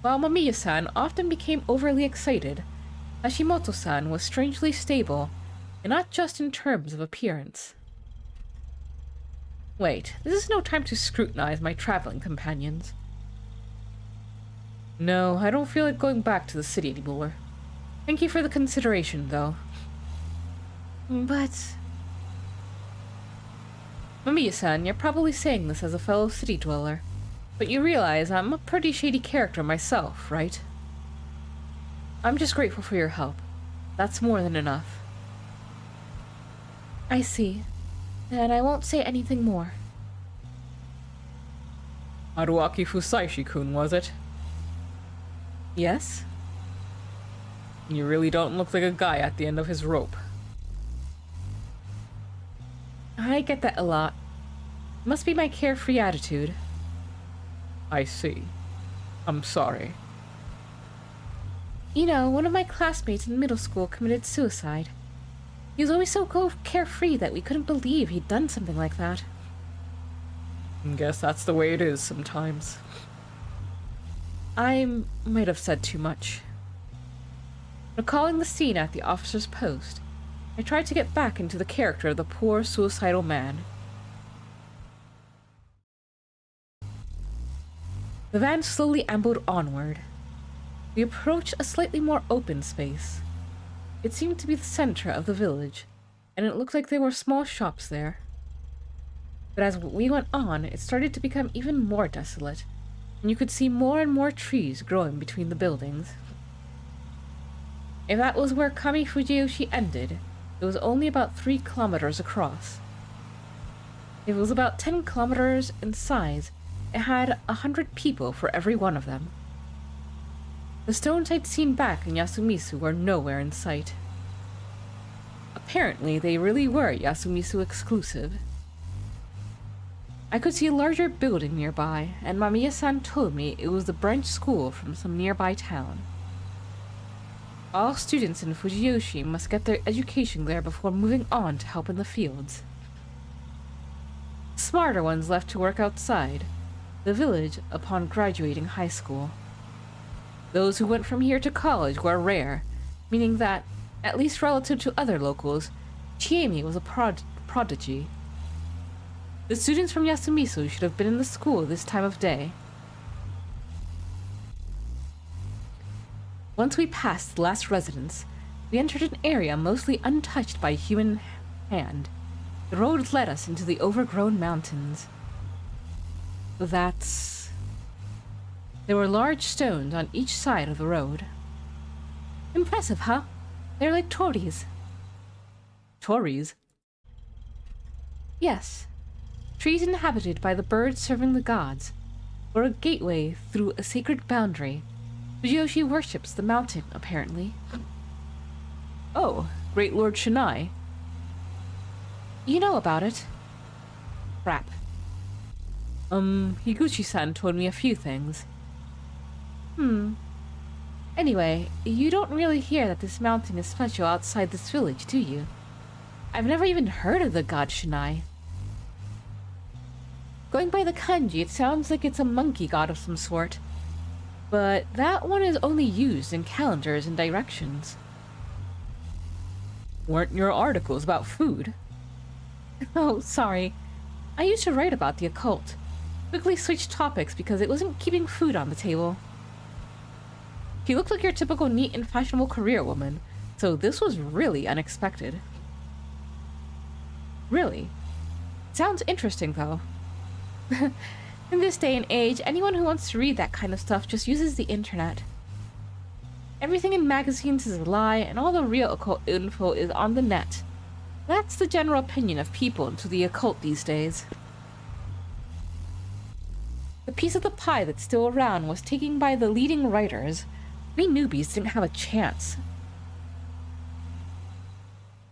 While Mamiya-san often became overly excited, Hashimoto-san was strangely stable, and not just in terms of appearance. Wait, this is no time to scrutinize my traveling companions. No, I don't feel like going back to the city anymore. Thank you for the consideration, though. But... Mamiya-san, you're probably saying this as a fellow city dweller, but you realize I'm a pretty shady character myself, right? I'm just grateful for your help. That's more than enough. I see. And I won't say anything more. Haruaki Fusaishi-kun, was it? Yes? You really don't look like a guy at the end of his rope. I get that a lot. Must be my carefree attitude. I see. I'm sorry. You know, one of my classmates in middle school committed suicide. He was always so carefree that we couldn't believe he'd done something like that. Guess that's the way it is sometimes. I might have said too much. Recalling the scene at the officer's post, I tried to get back into the character of the poor suicidal man. The van slowly ambled onward. We approached a slightly more open space. It seemed to be the center of the village, and it looked like there were small shops there. But as we went on, it started to become even more desolate, and you could see more and more trees growing between the buildings. If that was where Kamifujiyoshi ended, it was only about 3 kilometers across. If it was about 10 kilometers in size, it had 100 people for every one of them. The stones I'd seen back in Yasumisu were nowhere in sight. Apparently, they really were Yasumisu exclusive. I could see a larger building nearby, and Mamiya-san told me it was the branch school from some nearby town. All students in Fujiyoshi must get their education there before moving on to help in the fields. Smarter ones left to work outside, the village upon graduating high school. Those who went from here to college were rare, meaning that, at least relative to other locals, Chiemi was a prodigy. The students from Yasumisu should have been in the school this time of day. Once we passed the last residence, we entered an area mostly untouched by human hand. The road led us into the overgrown mountains. There were large stones on each side of the road. Impressive, huh? They're like tories. Tories? Yes. Trees inhabited by the birds serving the gods, or a gateway through a sacred boundary. Fujiyoshi worships the mountain, apparently. Oh, Great Lord Shinai. You know about it. Crap. Higuchi-san told me a few things. Anyway, you don't really hear that this mountain is special outside this village, do you? I've never even heard of the god Shinai. Going by the kanji, it sounds like it's a monkey god of some sort. But that one is only used in calendars and directions. Weren't your articles about food? Oh, sorry. I used to write about the occult. Quickly switched topics because it wasn't keeping food on the table. She looked like your typical neat and fashionable career woman, so this was really unexpected. Really? Sounds interesting, though. In this day and age, anyone who wants to read that kind of stuff just uses the internet. Everything in magazines is a lie, and all the real occult info is on the net. That's the general opinion of people into the occult these days. The piece of the pie that's still around was taken by the leading writers. We newbies didn't have a chance.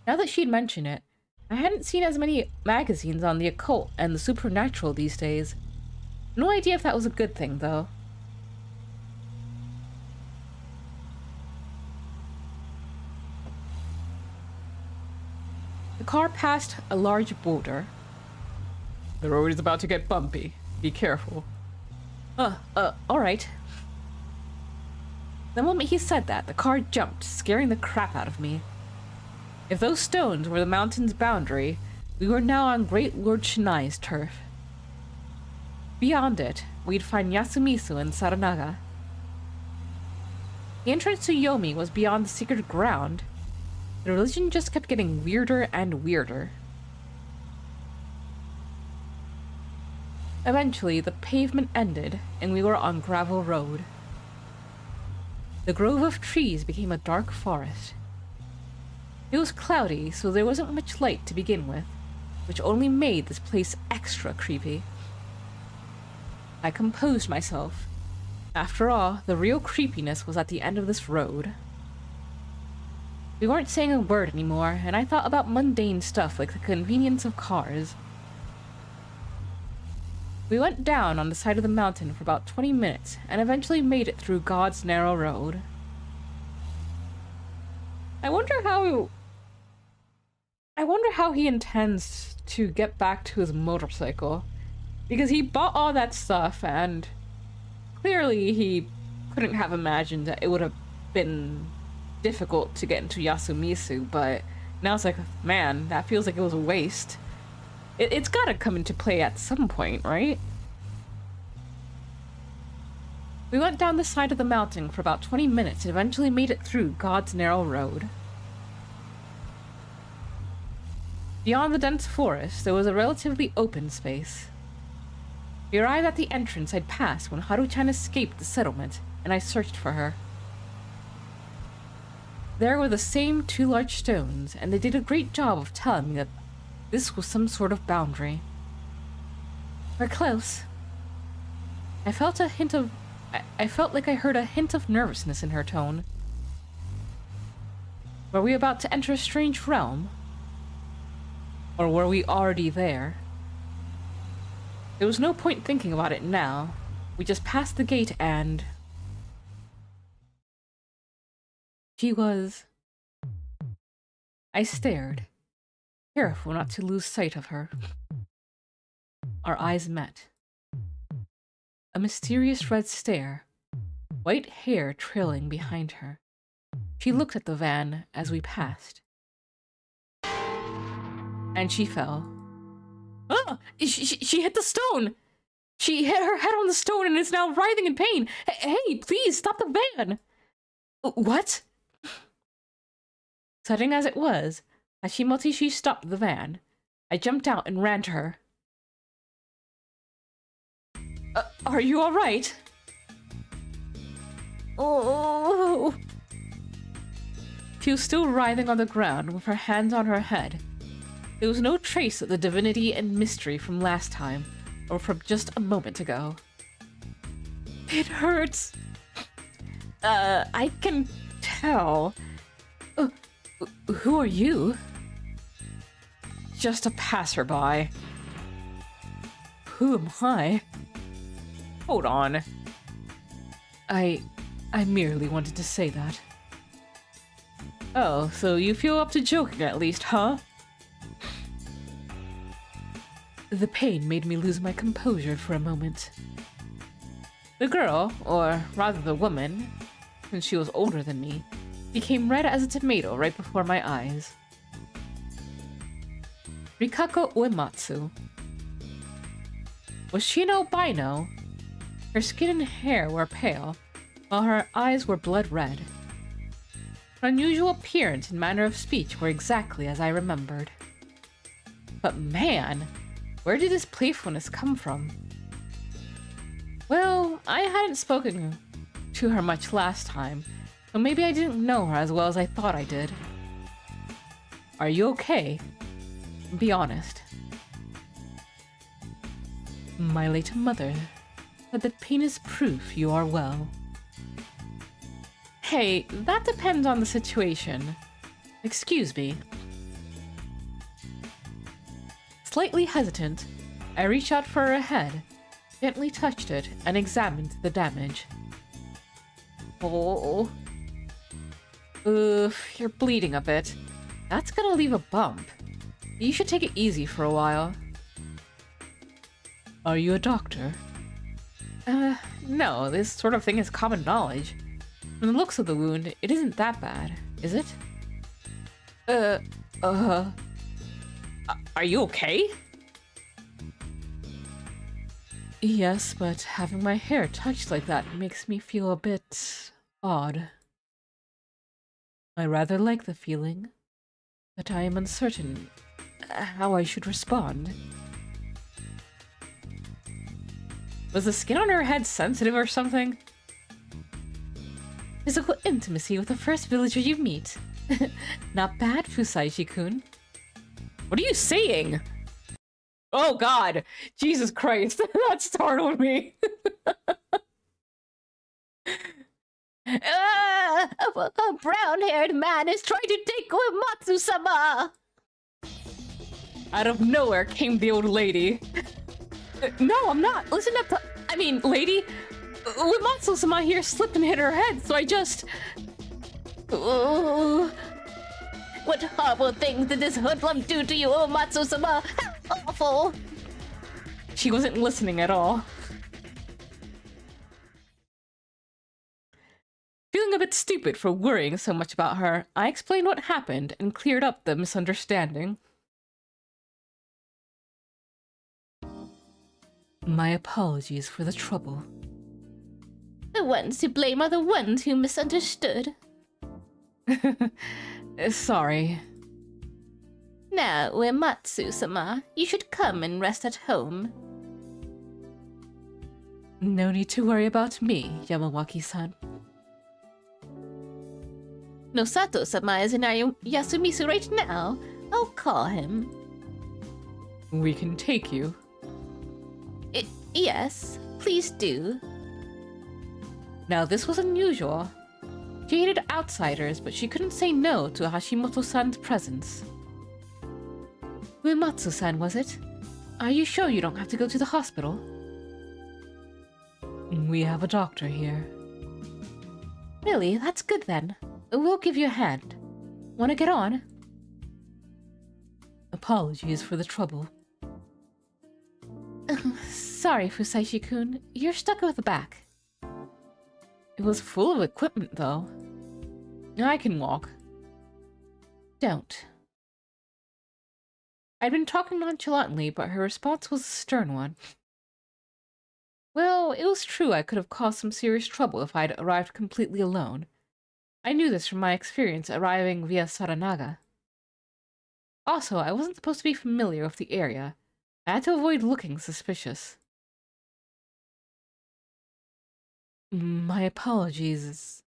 Now that she'd mentioned it, I hadn't seen as many magazines on the occult and the supernatural these days. No idea if that was a good thing, though. The car passed a large boulder. The road is about to get bumpy. Be careful. Alright. The moment he said that, the car jumped, scaring the crap out of me. If those stones were the mountain's boundary, we were now on Great Lord Shinai's turf. Beyond it, we'd find Yasumisu and Saranaga. The entrance to Yomi was beyond the sacred ground. The religion just kept getting weirder and weirder. Eventually, the pavement ended, and we were on gravel road. The grove of trees became a dark forest. It was cloudy, so there wasn't much light to begin with, which only made this place extra creepy. I composed myself. After all, the real creepiness was at the end of this road. We weren't saying a word anymore, and I thought about mundane stuff like the convenience of cars. We went down on the side of the mountain for about 20 minutes, and eventually made it through God's narrow road. I wonder how he intends to get back to his motorcycle. Because he bought all that stuff, and clearly he couldn't have imagined that it would have been difficult to get into Yasumisu, but now it's like, man, that feels like it was a waste. It's gotta come into play at some point, right? We went down the side of the mountain for about 20 minutes and eventually made it through God's narrow road. Beyond the dense forest, there was a relatively open space. We arrived at the entrance I'd passed when Haru-chan escaped the settlement, and I searched for her. There were the same two large stones, and they did a great job of telling me that this was some sort of boundary. We're close. I felt like I heard a hint of nervousness in her tone. Were we about to enter a strange realm? Or were we already there? There was no point thinking about it now. We just passed the gate and... she was... I stared, careful not to lose sight of her. Our eyes met. A mysterious red stare, white hair trailing behind her. She looked at the van as we passed. And she fell. Ah! She hit the stone! She hit her head on the stone and is now writhing in pain! Hey, please, stop the van! What? Sudden as it was, Hashimoto-shi stopped the van. I jumped out and ran to her. Are you alright? Oh! She was still writhing on the ground with her hands on her head. There was no trace of the divinity and mystery from last time, or from just a moment ago. It hurts. I can tell. Who are you? Just a passerby. Who am I? Hold on. I merely wanted to say that. Oh, so you feel up to joking at least, huh? The pain made me lose my composure for a moment. The girl, or rather the woman, since she was older than me, became red as a tomato right before my eyes. Rikako Uematsu. Was she an albino? Her skin and hair were pale, while her eyes were blood red. Her unusual appearance and manner of speech were exactly as I remembered. But man, where did this playfulness come from? Well, I hadn't spoken to her much last time, so maybe I didn't know her as well as I thought I did. Are you okay? Be honest. My late mother said that pain is proof you are well. Hey, that depends on the situation. Excuse me. Slightly hesitant, I reached out for her head, gently touched it, and examined the damage. Oh. You're bleeding a bit. That's gonna leave a bump. You should take it easy for a while. Are you a doctor? No, this sort of thing is common knowledge. From the looks of the wound, it isn't that bad, is it? Are you okay? Yes, but having my hair touched like that makes me feel a bit odd. I rather like the feeling, but I am uncertain how I should respond. Was the skin on her head sensitive or something? Physical intimacy with the first villager you meet. Not bad, Fusaishi-kun. What are you saying? Oh god! Jesus Christ, that startled me! A brown-haired man is trying to take Uematsu-sama! Out of nowhere came the old lady. No, I'm not. Listen up to... I mean, lady. Uematsu-sama here slipped and hit her head, so I just... Ooh. What horrible things did this hoodlum do to you, Uematsu-sama? How awful! She wasn't listening at all. Feeling a bit stupid for worrying so much about her, I explained what happened and cleared up the misunderstanding. My apologies for the trouble. The ones to blame are the ones who misunderstood. Sorry. Now, Uematsu-sama, you should come and rest at home. No need to worry about me, Yamawaki-san. Nosato-sama is in Yasumisu right now. I'll call him. We can take you. Yes, please do. Now this was unusual. She hated outsiders, but she couldn't say no to Hashimoto-san's presence. Uematsu-san, was it? Are you sure you don't have to go to the hospital? We have a doctor here. Really? That's good then. We'll give you a hand. Wanna get on? Apologies for the trouble. Sorry, Fusaishi-kun. You're stuck with the back. It was full of equipment, though. I can walk. Don't. I'd been talking nonchalantly, but her response was a stern one. Well, it was true I could have caused some serious trouble if I'd arrived completely alone. I knew this from my experience arriving via Saranaga. Also, I wasn't supposed to be familiar with the area. I had to avoid looking suspicious. My apologies.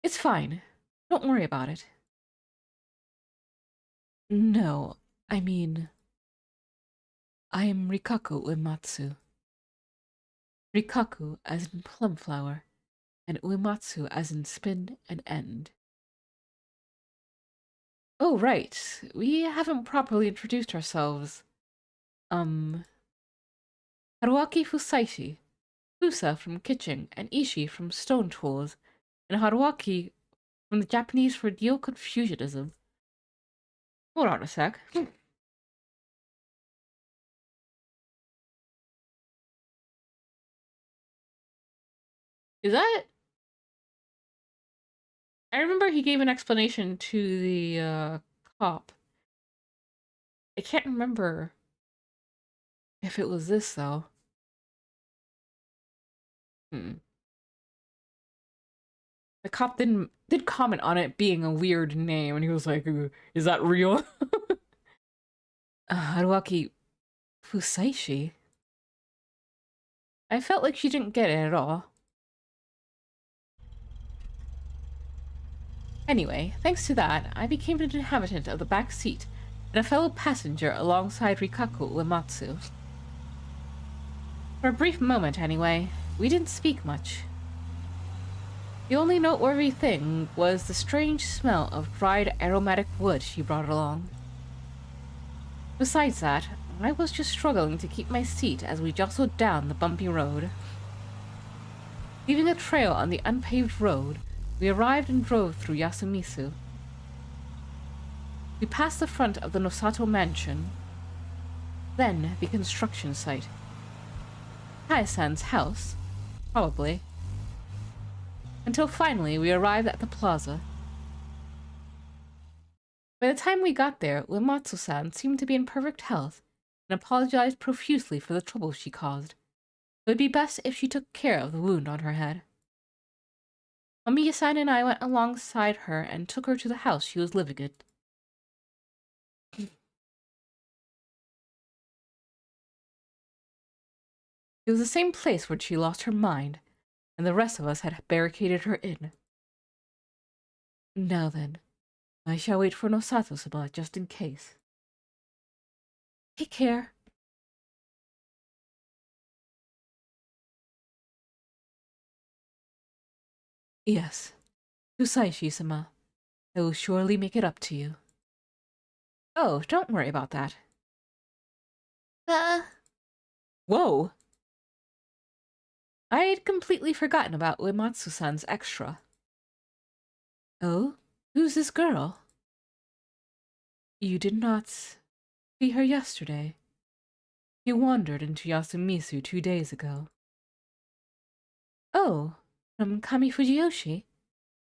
It's fine. Don't worry about it. No, I mean... I am Rikaku Uematsu. Rikaku as in plum flower, and Uematsu as in spin and end. Oh, right. We haven't properly introduced ourselves. Haruaki Fusaishi. Fusa from Kitchen, and Ishi from Stone Tools, and Haruaki from the Japanese for Neo-Confucianism. Hold on a sec. Is that... I remember he gave an explanation to the, cop. I can't remember if it was this, though. The cop did comment on it being a weird name, and he was like, is that real? Haruaki Fusaishi? I felt like she didn't get it at all. Anyway, thanks to that, I became an inhabitant of the back seat and a fellow passenger alongside Rikaku Uematsu. For a brief moment, anyway, we didn't speak much. The only noteworthy thing was the strange smell of dried aromatic wood she brought along. Besides that, I was just struggling to keep my seat as we jostled down the bumpy road. Leaving a trail on the unpaved road, we arrived and drove through Yasumizu. We passed the front of the Nosato mansion, then the construction site. Tae-san's house, probably. Until finally we arrived at the plaza. By the time we got there, Uematsu-san seemed to be in perfect health and apologized profusely for the trouble she caused. It would be best if she took care of the wound on her head. Mamiya-san and I went alongside her and took her to the house she was living in. It was the same place where she lost her mind, and the rest of us had barricaded her in. Now then, I shall wait for Nosato-sama just in case. Take care. Yes, Fusaishi-sama. I will surely make it up to you. Oh, don't worry about that. Whoa! I had completely forgotten about Uematsu-san's extra. Oh? Who's this girl? You did not see her yesterday. She wandered into Yasumizu 2 days ago. Oh, from Kami Fujiyoshi?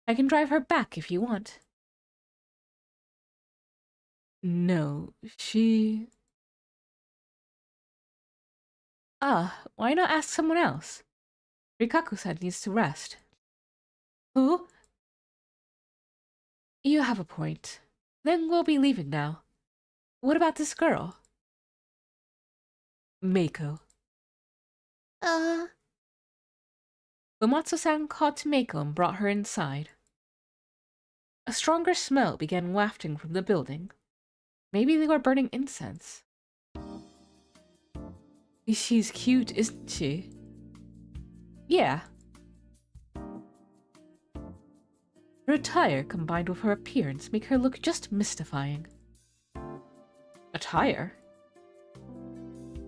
I can drive her back if you want. No, she... why not ask someone else? Rikaku-san needs to rest. Who? You have a point. Then we'll be leaving now. What about this girl? Meiko. Uematsu-san called to Meiko and brought her inside. A stronger smell began wafting from the building. Maybe they were burning incense. She's cute, isn't she? Yeah. Her attire combined with her appearance make her look just mystifying. Attire?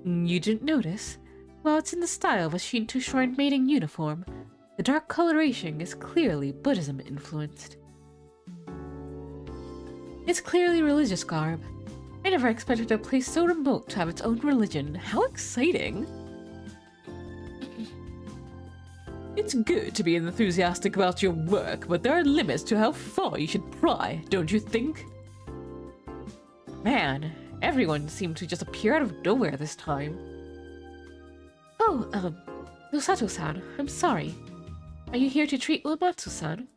You didn't notice? Well, it's in the style of a Shinto shrine maiden uniform. The dark coloration is clearly Buddhism influenced. It's clearly religious garb. I never expected a place so remote to have its own religion. How exciting! It's good to be enthusiastic about your work, but there are limits to how far you should pry, don't you think? Man, everyone seemed to just appear out of nowhere this time. Oh, Nosato-san, I'm sorry. Are you here to treat Uematsu-san?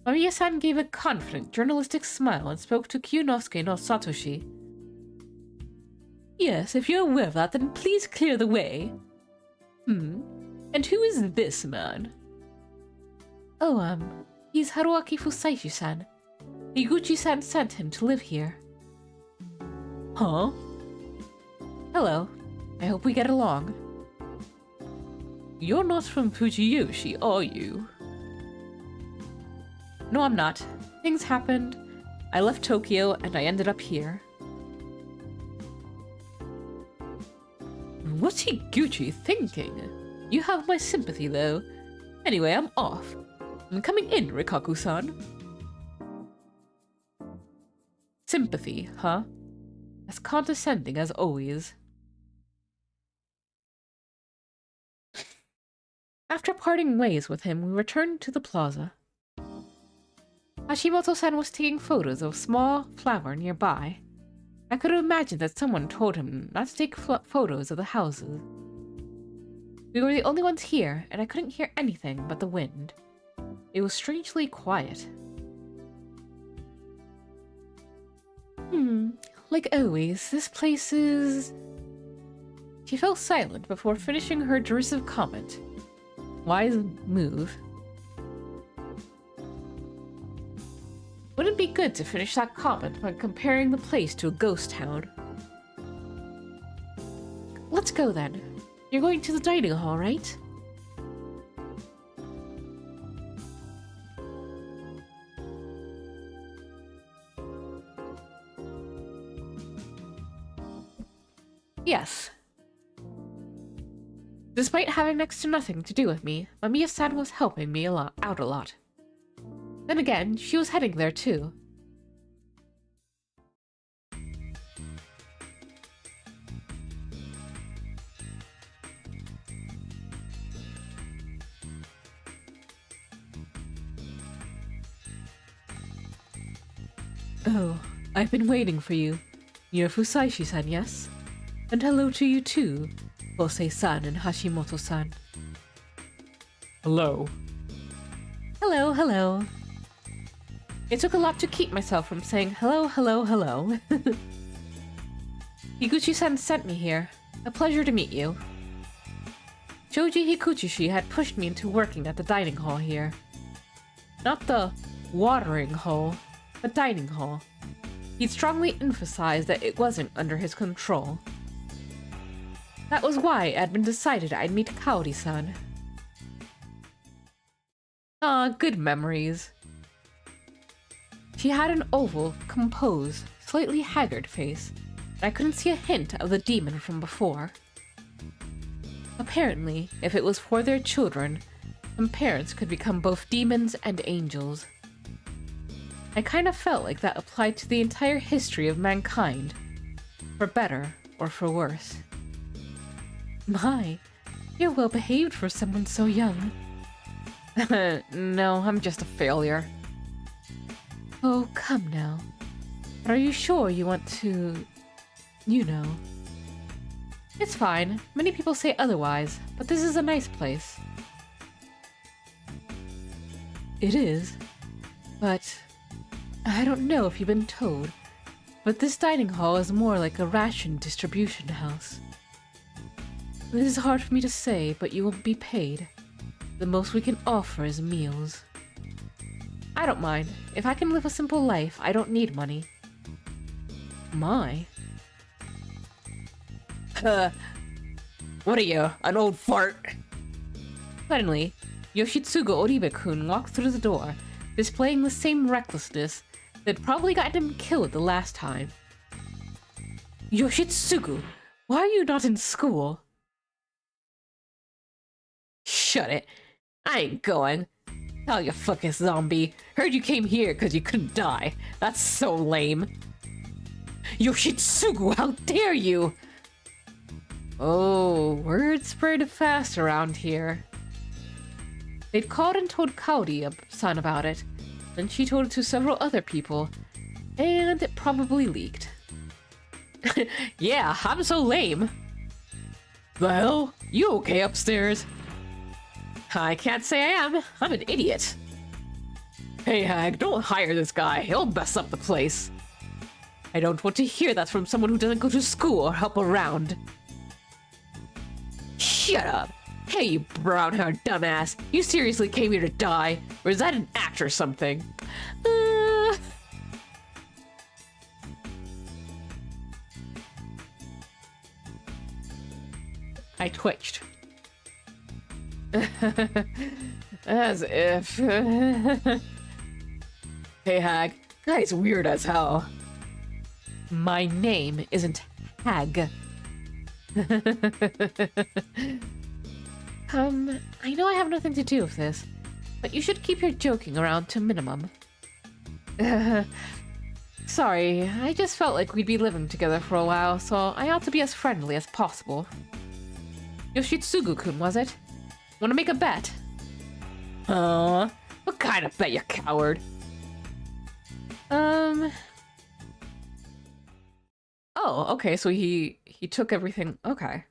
Mamiya-san gave a confident, journalistic smile and spoke to Kyunosuke no Satoshi. Yes, if you're aware of that, then please clear the way. And who is this man? Oh, he's Haruaki Fusaishi-san. Higuchi-san sent him to live here. Huh? Hello. I hope we get along. You're not from Fujiyoshi, are you? No, I'm not. Things happened. I left Tokyo and I ended up here. What's Higuchi thinking? You have my sympathy, though. Anyway, I'm off. I'm coming in, Rikaku-san. Sympathy, huh? As condescending as always. After parting ways with him, we returned to the plaza. Hashimoto-san was taking photos of a small flower nearby. I could have imagined that someone told him not to take photos of the houses. We were the only ones here, and I couldn't hear anything but the wind. It was strangely quiet. Like always, this place is... She fell silent before finishing her derisive comment. Wise move. Wouldn't it be good to finish that comment by comparing the place to a ghost town? Let's go then. You're going to the dining hall, right? Yes. Despite having next to nothing to do with me, Mamiya-san was helping me out a lot. Then again, she was heading there too. Oh, I've been waiting for you. You're Fusaishi-san, yes? And hello to you too, Bosei-san and Hashimoto-san. Hello. Hello, hello. It took a lot to keep myself from saying hello, hello, hello. Higuchi-san sent me here. A pleasure to meet you. Shoji Higuchi had pushed me into working at the dining hall here. Not the watering hole, but dining hall. He'd strongly emphasized that it wasn't under his control. That was why it had been decided I'd meet Kaori-san. Ah, good memories. She had an oval, composed, slightly haggard face, and I couldn't see a hint of the demon from before. Apparently, if it was for their children, some parents could become both demons and angels. I kind of felt like that applied to the entire history of mankind, for better or for worse. My, you're well behaved for someone so young. No, I'm just a failure. Oh, come now. But are you sure you want to... you know? It's fine. Many people say otherwise, but this is a nice place. It is. But... I don't know if you've been told, but this dining hall is more like a ration distribution house. It is hard for me to say, but you won't be paid. The most we can offer is meals. I don't mind. If I can live a simple life, I don't need money. My. What are you, an old fart? Suddenly, Yoshitsugu Oribe-kun walked through the door, displaying the same recklessness that probably got him killed the last time. Yoshitsugu, why are you not in school? Shut it. I ain't going. Oh, you fucking zombie. Heard you came here because you couldn't die. That's so lame. Yoshitsugu, how dare you! Oh, word spread fast around here. They'd called and told Kaori-san about it. Then she told it to several other people. And it probably leaked. Yeah, I'm so lame. The hell? You okay upstairs? I can't say I am. I'm an idiot. Hey, Hag, don't hire this guy. He'll mess up the place. I don't want to hear that from someone who doesn't go to school or help around. Shut up. Hey, you brown-haired dumbass. You seriously came here to die? Or is that an act or something? I twitched. As if... Hey, Hag. Guy's weird as hell. My name isn't Hag. I know I have nothing to do with this, but you should keep your joking around to a minimum. Sorry, I just felt like we'd be living together for a while, so I ought to be as friendly as possible. Yoshitsugu-kun, was it? Wanna make a bet? What kind of bet, you coward? Oh, okay, so he took everything. Okay.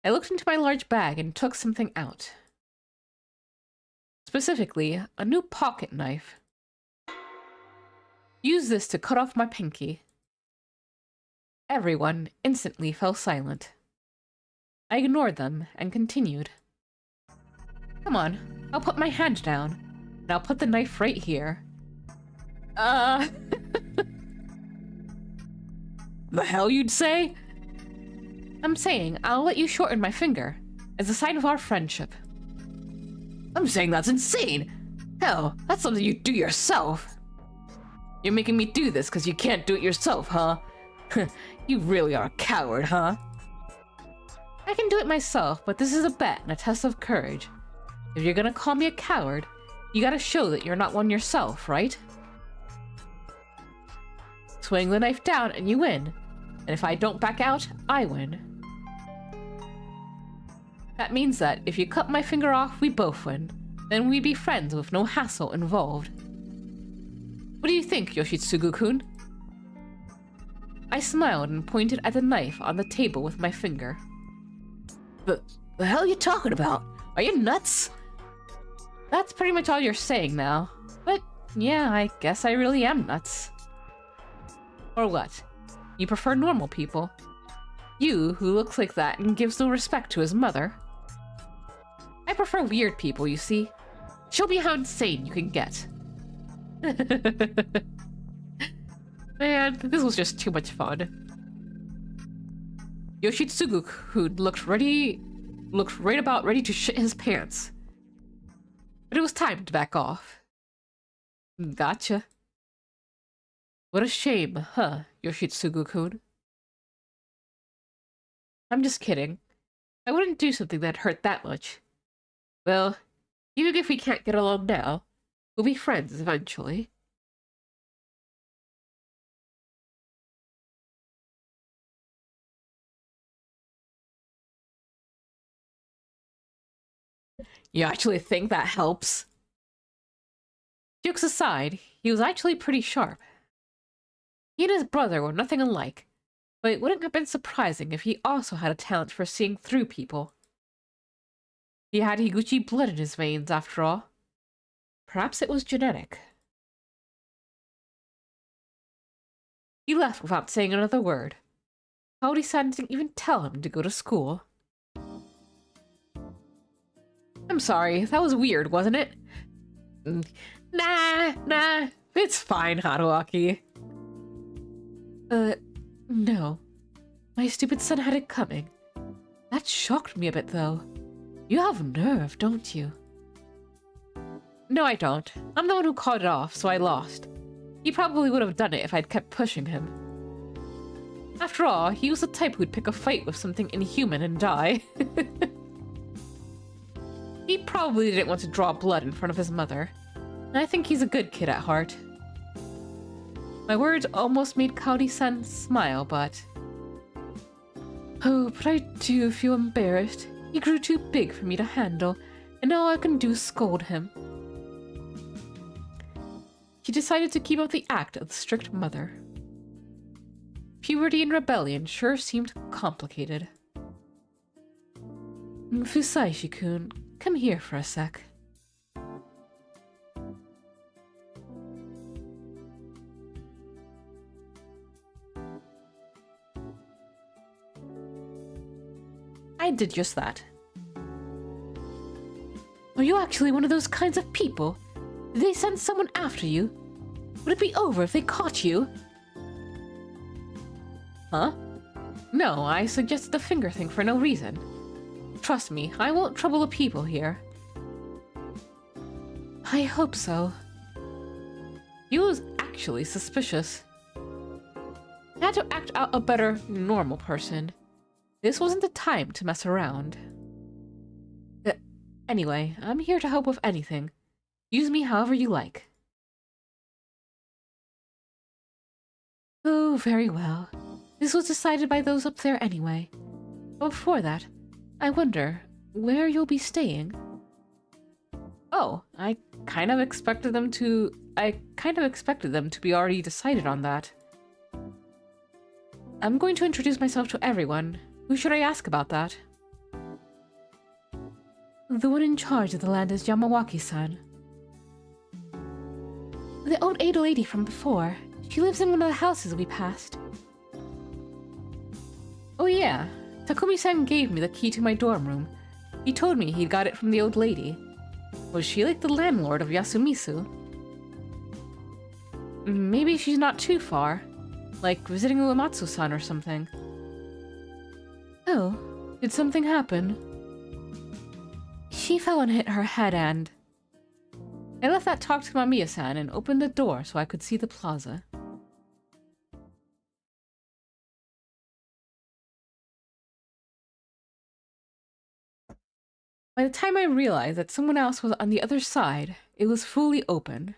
I looked into my large bag and took something out. Specifically, a new pocket knife. Use this to cut off my pinky. Everyone instantly fell silent. I ignored them and continued. Come on, I'll put my hand down, and I'll put the knife right here. The hell you'd say? I'm saying I'll let you shorten my finger, as a sign of our friendship. I'm saying that's insane! Hell, that's something you do yourself! You're making me do this because you can't do it yourself, huh? You really are a coward, huh? I can do it myself, but this is a bet and a test of courage. If you're gonna call me a coward, you gotta show that you're not one yourself, right? Swing the knife down and you win. And if I don't back out, I win. That means that if you cut my finger off, we both win. Then we'd be friends with no hassle involved. What do you think, Yoshitsugu-kun? I smiled and pointed at the knife on the table with my finger. The hell are you talking about? Are you nuts? That's pretty much all you're saying now. But yeah, I guess I really am nuts. Or what? You prefer normal people? You, who looks like that and gives no respect to his mother? I prefer weird people, you see. Show me how insane you can get. Man, this was just too much fun. Yoshitsugu-kun looked right about ready to shit his pants. But it was time to back off. Gotcha. What a shame, huh, Yoshitsugu-kun? I'm just kidding. I wouldn't do something that hurt that much. Well, even if we can't get along now, we'll be friends eventually. You actually think that helps? Jokes aside, he was actually pretty sharp. He and his brother were nothing alike, but it wouldn't have been surprising if he also had a talent for seeing through people. He had Higuchi blood in his veins, after all. Perhaps it was genetic. He left without saying another word. Kaori-san didn't even tell him to go to school. I'm sorry, that was weird, wasn't it? Nah, it's fine, Haruaki. No. My stupid son had it coming. That shocked me a bit, though. You have nerve, don't you? No, I don't. I'm the one who called it off, so I lost. He probably would have done it if I'd kept pushing him. After all, he was the type who'd pick a fight with something inhuman and die. He probably didn't want to draw blood in front of his mother. And I think he's a good kid at heart. My words almost made Kaori-san smile, but... Oh, but I do feel embarrassed. He grew too big for me to handle, and all I can do is scold him. She decided to keep up the act of the strict mother. Puberty and rebellion sure seemed complicated. Fusaishi-kun, come here for a sec. I did just that. Are you actually one of those kinds of people? Did they send someone after you? Would it be over if they caught you? Huh? No, I suggested the finger thing for no reason. Trust me, I won't trouble the people here. I hope so. He was actually suspicious. I had to act out a better, normal person. This wasn't the time to mess around. Anyway, I'm here to help with anything. Use me however you like. Oh, very well. This was decided by those up there anyway. But before that, I wonder where you'll be staying. Oh, I kind of expected them to be already decided on that. I'm going to introduce myself to everyone. Who should I ask about that? The one in charge of the land is Yamawaki-san. The old Ada lady from before. She lives in one of the houses we passed. Oh yeah, Takumi-san gave me the key to my dorm room. He told me he got it from the old lady. Was she like the landlord of Yasumisu? Maybe she's not too far. Like visiting Uematsu-san or something. Oh, did something happen? She fell and hit her head and... I left that talk to Mamiya-san and opened the door so I could see the plaza. By the time I realized that someone else was on the other side, it was fully open.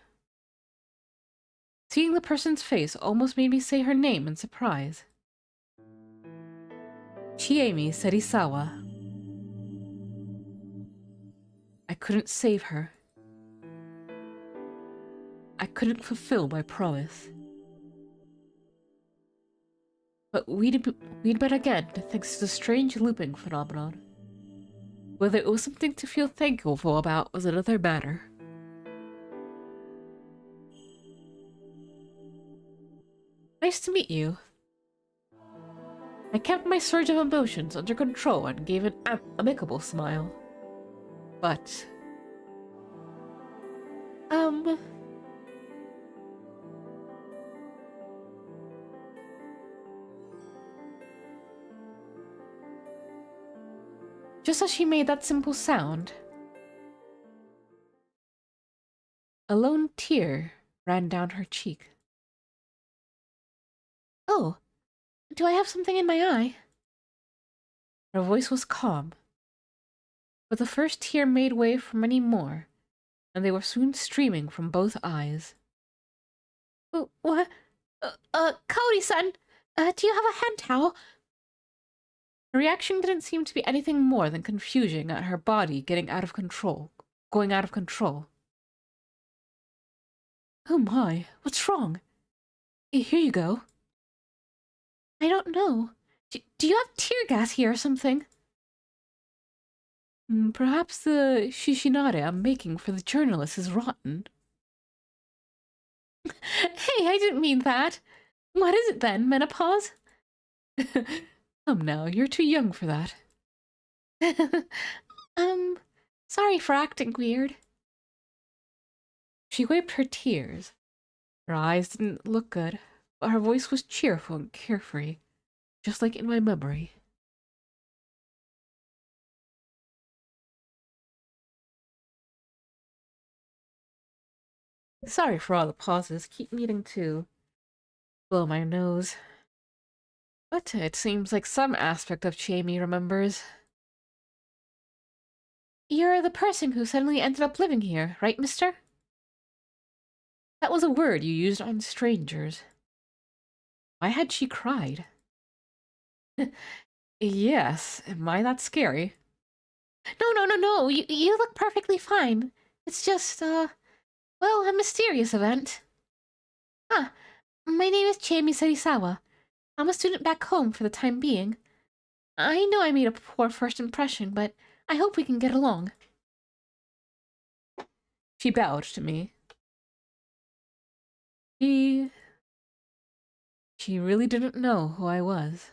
Seeing the person's face almost made me say her name in surprise. Chiemi Serisawa. I couldn't save her. I couldn't fulfill my promise. But we'd met again thanks to the strange looping phenomenon. Whether it was something to feel thankful about was another matter. Nice to meet you. I kept my surge of emotions under control and gave an amicable smile. But... Just as she made that simple sound, a lone tear ran down her cheek. Oh, do I have something in my eye? Her voice was calm, but the first tear made way for many more, and they were soon streaming from both eyes. What? Kaori-san, do you have a hand towel? Her reaction didn't seem to be anything more than confusion at her body going out of control. Oh my, what's wrong? Here you go. I don't know. Do you have tear gas here or something? Perhaps the shishinare I'm making for the journalist is rotten. Hey, I didn't mean that. What is it then, menopause? Come now, you're too young for that. Sorry for acting weird. She wiped her tears. Her eyes didn't look good, but her voice was cheerful and carefree, just like in my memory. Sorry for all the pauses. Keep needing to blow my nose. But it seems like some aspect of Chiemi remembers. You're the person who suddenly ended up living here, right, mister? That was a word you used on strangers. Why had she cried? Yes, am I that scary? No. You look perfectly fine. It's just, well, a mysterious event. My name is Chiemi Serisawa. I'm a student back home for the time being. I know I made a poor first impression, but I hope we can get along. She bowed to me. She really didn't know who I was.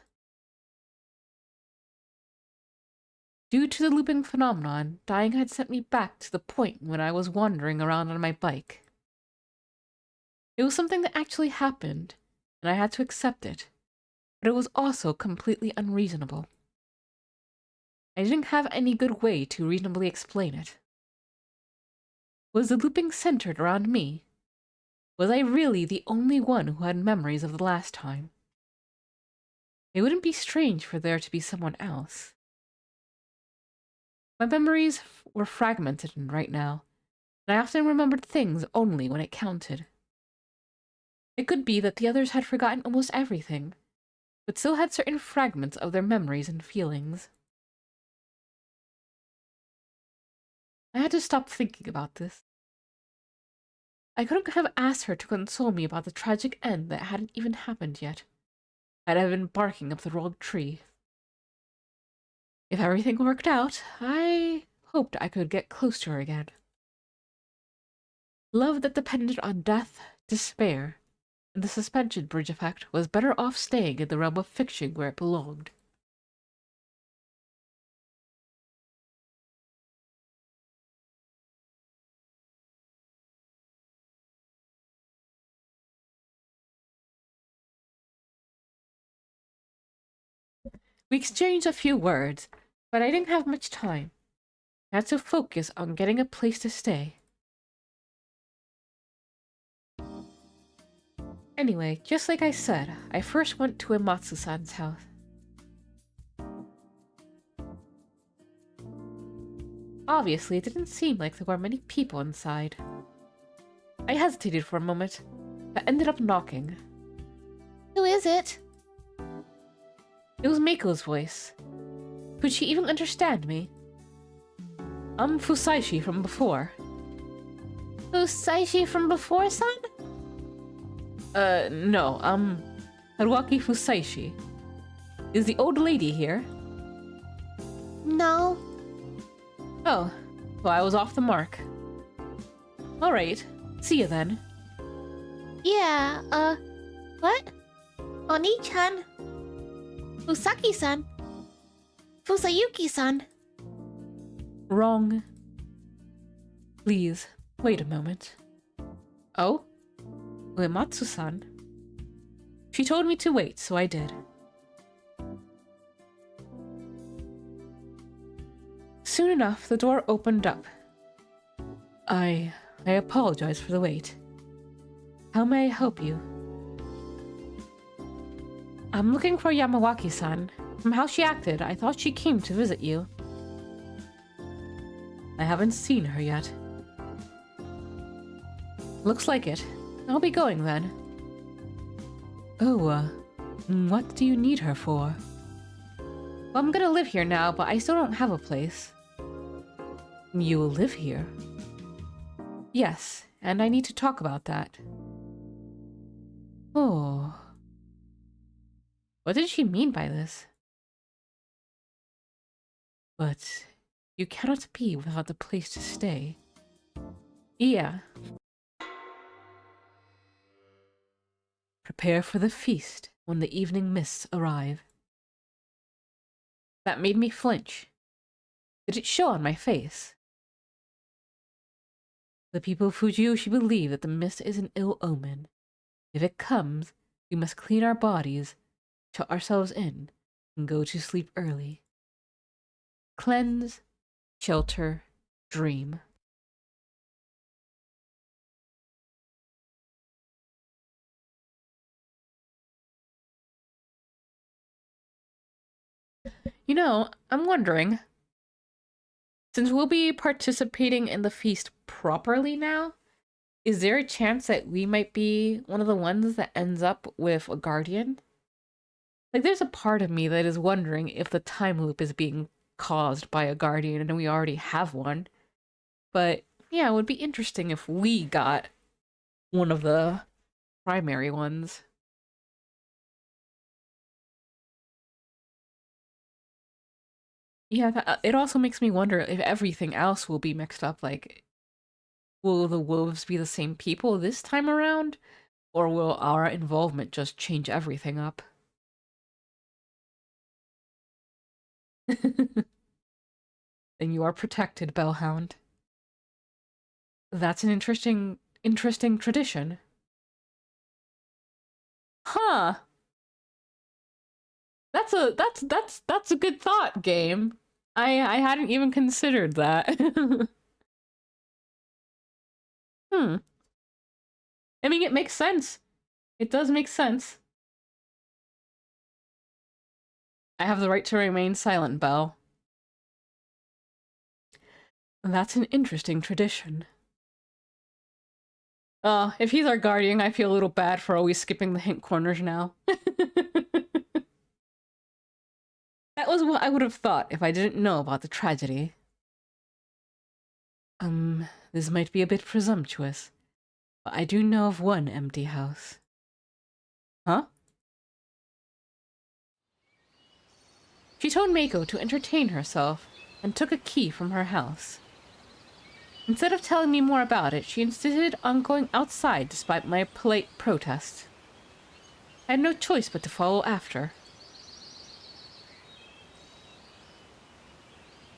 Due to the looping phenomenon, dying had sent me back to the point when I was wandering around on my bike. It was something that actually happened, and I had to accept it. But it was also completely unreasonable. I didn't have any good way to reasonably explain it. Was the looping centered around me? Was I really the only one who had memories of the last time? It wouldn't be strange for there to be someone else. My memories were fragmented right now, and I often remembered things only when it counted. It could be that the others had forgotten almost everything, but still had certain fragments of their memories and feelings. I had to stop thinking about this. I couldn't have asked her to console me about the tragic end that hadn't even happened yet. I'd have been barking up the wrong tree. If everything worked out, I hoped I could get close to her again. Love that depended on death, despair, and the suspension bridge effect was better off staying in the realm of fiction where it belonged. We exchanged a few words, but I didn't have much time. I had to focus on getting a place to stay. Anyway, just like I said, I first went to Imatsu-san's house. Obviously, it didn't seem like there were many people inside. I hesitated for a moment, but ended up knocking. Who is it? It was Mako's voice. Could she even understand me? I'm Fusaishi from before. Fusaishi from before, son? No, I'm Haruaki Fusaishi. Is the old lady here? No. Oh, well, I was off the mark. Alright, see you then. Yeah, what? Oni-chan? Fusaki-san? Fusayuki-san? Wrong. Please, wait a moment. Oh? Uematsu-san? She told me to wait, so I did. Soon enough, the door opened up. I apologize for the wait. How may I help you? I'm looking for Yamawaki-san. From how she acted, I thought she came to visit you. I haven't seen her yet. Looks like it. I'll be going then. Oh, what do you need her for? Well, I'm gonna live here now, but I still don't have a place. You will live here? Yes, and I need to talk about that. Oh. What did she mean by this? But you cannot be without a place to stay. Yeah. Prepare for the feast when the evening mists arrive. That made me flinch. Did it show on my face? The people of Fujiyoshi believe that the mist is an ill omen. If it comes, we must clean our bodies, shut ourselves in, and go to sleep early. Cleanse, shelter, dream. You know, I'm wondering, since we'll be participating in the feast properly now, is there a chance that we might be one of the ones that ends up with a guardian? Like, there's a part of me that is wondering if the time loop is being caused by a guardian and we already have one. But yeah, it would be interesting if we got one of the primary ones. Yeah, it also makes me wonder if everything else will be mixed up. Like, will the wolves be the same people this time around? Or will our involvement just change everything up? Then you are protected, Bellhound. That's an interesting tradition. Huh. That's a good thought, game. I hadn't even considered that. Hmm. I mean, it makes sense. It does make sense. I have the right to remain silent, Belle. That's an interesting tradition. If he's our guardian, I feel a little bad for always skipping the hint corners now. That was what I would have thought if I didn't know about the tragedy. This might be a bit presumptuous, but I do know of one empty house. Huh? She told Mako to entertain herself and took a key from her house. Instead of telling me more about it, she insisted on going outside despite my polite protest. I had no choice but to follow after.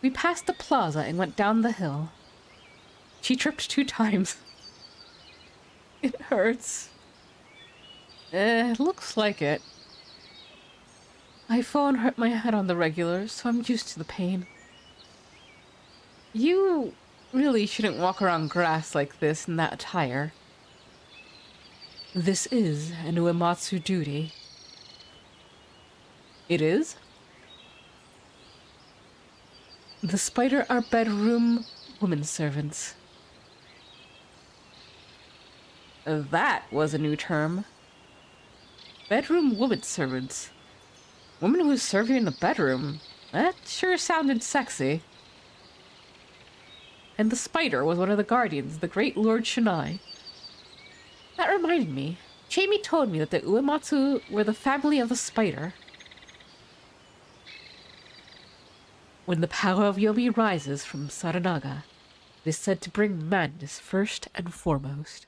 We passed the plaza and went down the hill. She tripped 2 times. It hurts. Looks like it. I fall and hurt my head on the regular, so I'm used to the pain. You really shouldn't walk around grass like this in that attire. This is an Uematsu duty. It is? The spider are bedroom women servants. That was a new term. Bedroom woman servants. Women who serve you in the bedroom. That sure sounded sexy. And the spider was one of the guardians, the great Lord Shinai. That reminded me. Jamie told me that the Uematsu were the family of the spider. When the power of Yomi rises from Saranaga, it is said to bring madness first and foremost.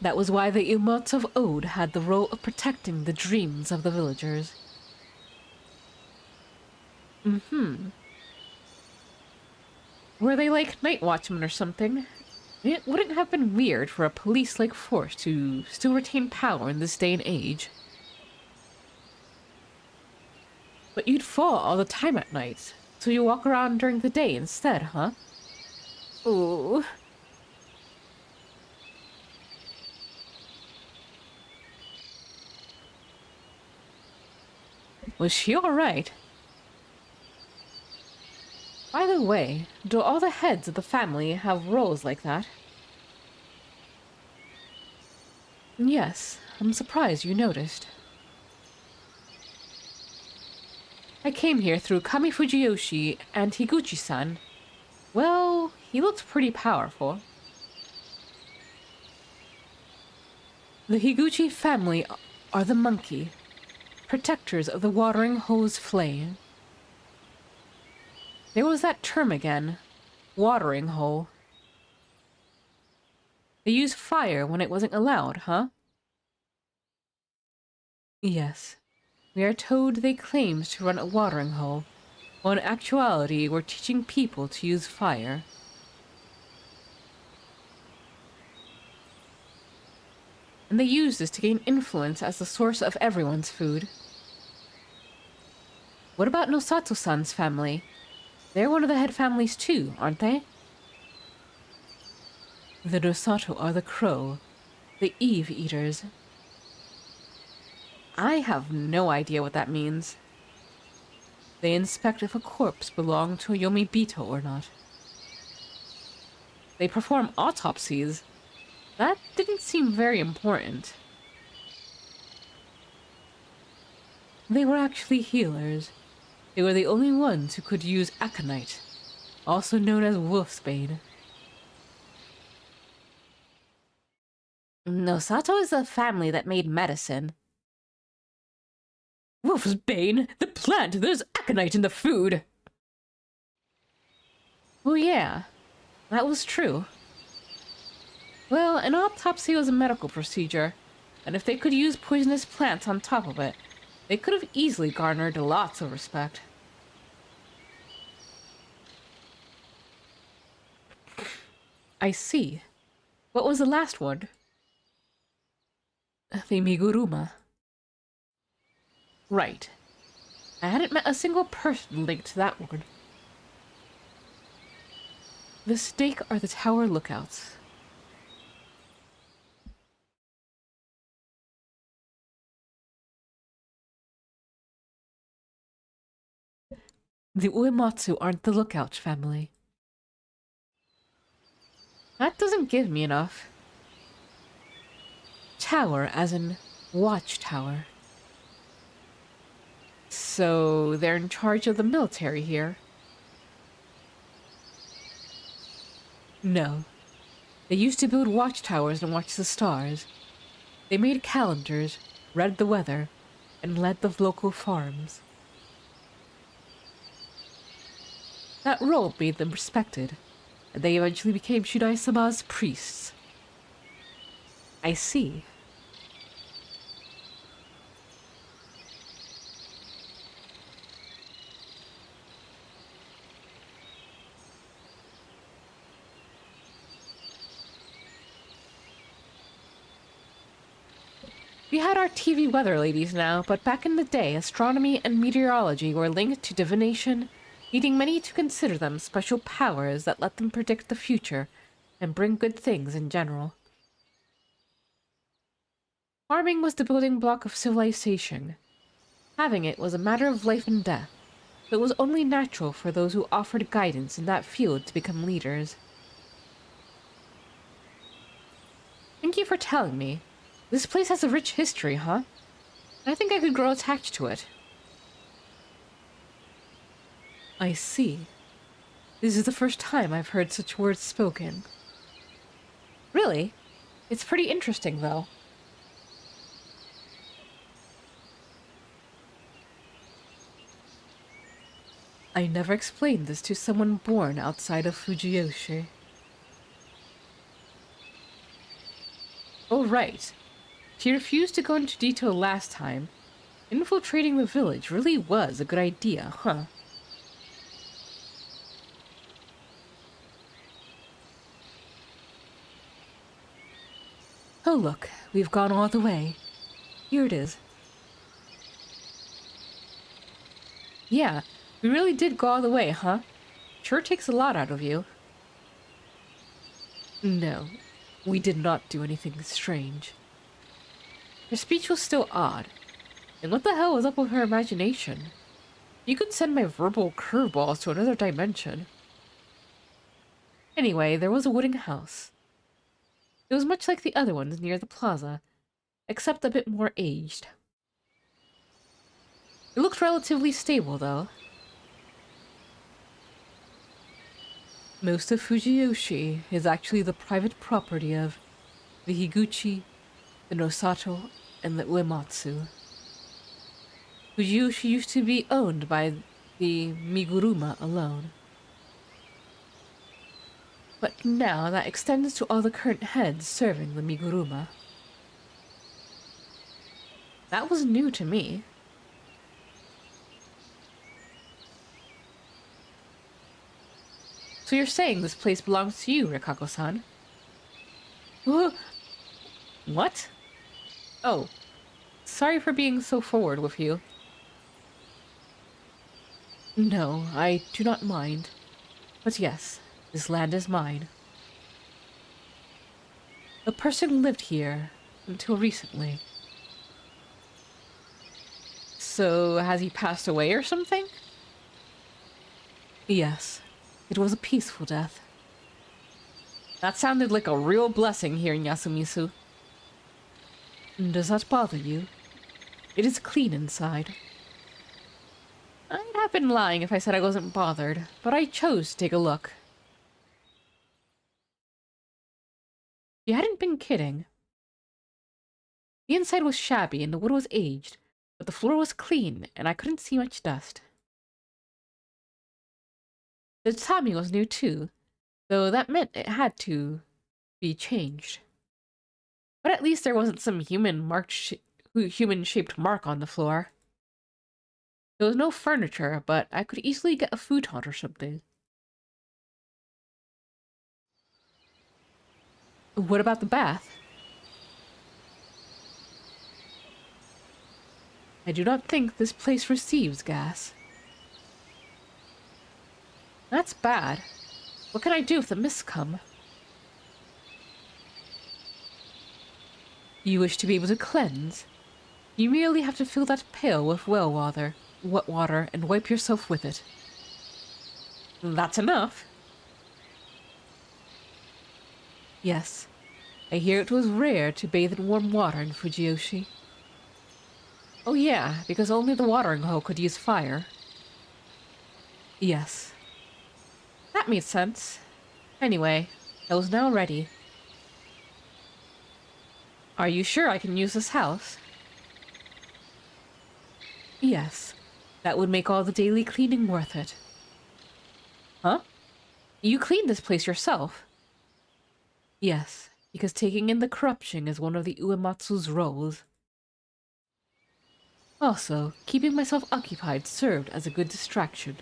That was why the Uematsu of Ode had the role of protecting the dreams of the villagers. Were they like night watchmen or something? It wouldn't have been weird for a police-like force to still retain power in this day and age. But you'd fall all the time at night, so you walk around during the day instead, huh? Ooh. Was she alright? By the way, do all the heads of the family have roles like that? Yes, I'm surprised you noticed. I came here through Kami Fujiyoshi and Higuchi-san. Well, he looks pretty powerful. The Higuchi family are the monkey, protectors of the watering hose flame. There was that term again, watering hole. They used fire when it wasn't allowed, huh? Yes. We are told they claimed to run a watering hole, while in actuality were teaching people to use fire. And they used this to gain influence as the source of everyone's food. What about Nosato-san's family? They're one of the head families too, aren't they? The Nosato are the crow, the Eve Eaters. I have no idea what that means. They inspect if a corpse belonged to a Yomibito or not. They perform autopsies. That didn't seem very important. They were actually healers. They were the only ones who could use aconite, also known as wolfsbane. Nosato is the family that made medicine. Wolfsbane? The plant! There's aconite in the food! Oh yeah, that was true. Well, an autopsy was a medical procedure, and if they could use poisonous plants on top of it, they could have easily garnered lots of respect. I see. What was the last one? The Miguruma. Right. I hadn't met a single person linked to that one. The stake are the tower lookouts. The Uematsu aren't the lookout family. That doesn't give me enough. Tower, as in watchtower. So they're in charge of the military here? No. They used to build watchtowers and watch the stars. They made calendars, read the weather, and led the local farms. That role made them respected, and they eventually became Shudai-sama's priests. I see. We had our TV weather ladies now, but back in the day, astronomy and meteorology were linked to divination, leading many to consider them special powers that let them predict the future and bring good things in general. Farming was the building block of civilization. Having it was a matter of life and death, but it was only natural for those who offered guidance in that field to become leaders. Thank you for telling me. This place has a rich history, huh? I think I could grow attached to it. I see. This is the first time I've heard such words spoken. Really? It's pretty interesting, though. I never explained this to someone born outside of Fujiyoshi. Oh, right. She refused to go into detail last time. Infiltrating the village really was a good idea, huh? Oh look, we've gone all the way. Here it is. Yeah, we really did go all the way, huh? Sure takes a lot out of you. No, we did not do anything strange. Her speech was still odd. And what the hell was up with her imagination? You could send my verbal curveballs to another dimension. Anyway, there was a wooden house. It was much like the other ones near the plaza, except a bit more aged. It looked relatively stable, though. Most of Fujiyoshi is actually the private property of the Higuchi, the Nosato, and the Uematsu. Fujiyoshi used to be owned by the Miguruma alone. But now that extends to all the current heads serving the Miguruma. That was new to me. So you're saying this place belongs to you, Rikako-san? What? Oh, sorry for being so forward with you. No, I do not mind. But yes, this land is mine. The person lived here until recently. So, has he passed away or something? Yes, it was a peaceful death. That sounded like a real blessing here in Yasumisu. Does that bother you? It is clean inside. I'd have been lying if I said I wasn't bothered, but I chose to take a look. You hadn't been kidding. The inside was shabby and the wood was aged, but the floor was clean and I couldn't see much dust. The tatami was new too, though that meant it had to be changed. But at least there wasn't some human-shaped mark on the floor. There was no furniture, but I could easily get a futon or something. What about the bath? I do not think this place receives gas. That's bad. What can I do if the mists come? You wish to be able to cleanse? You merely have to fill that pail with wet water, and wipe yourself with it. That's enough. Yes. I hear it was rare to bathe in warm water in Fujiyoshi. Oh yeah, because only the watering hole could use fire. Yes. That made sense. Anyway, I was now ready. Are you sure I can use this house? Yes. That would make all the daily cleaning worth it. Huh? You cleaned this place yourself? Yes, because taking in the corruption is one of the Uematsu's roles. Also, keeping myself occupied served as a good distraction.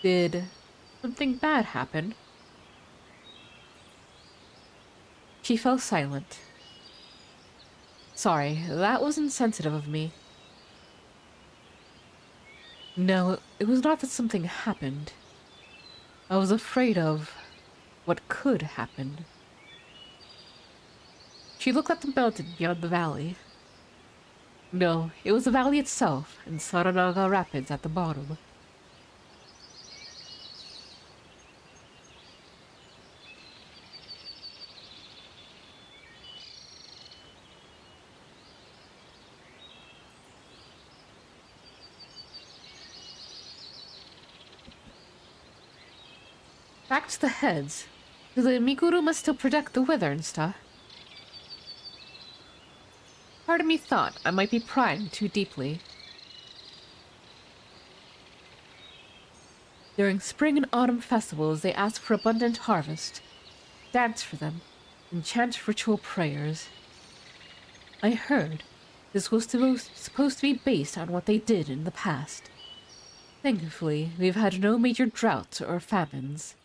Did something bad happen? She fell silent. Sorry, that was insensitive of me. No, it was not that something happened. I was afraid of what could happen. She looked at the mountain beyond the valley. No, it was the valley itself, and Saranaga Rapids at the bottom. Back to the heads. Do the Miguruma still protect the weather and stuff? Part of me thought I might be prying too deeply. During spring and autumn festivals, they ask for abundant harvest, dance for them, and chant ritual prayers. I heard this was supposed to be based on what they did in the past. Thankfully, we've had no major droughts or famines.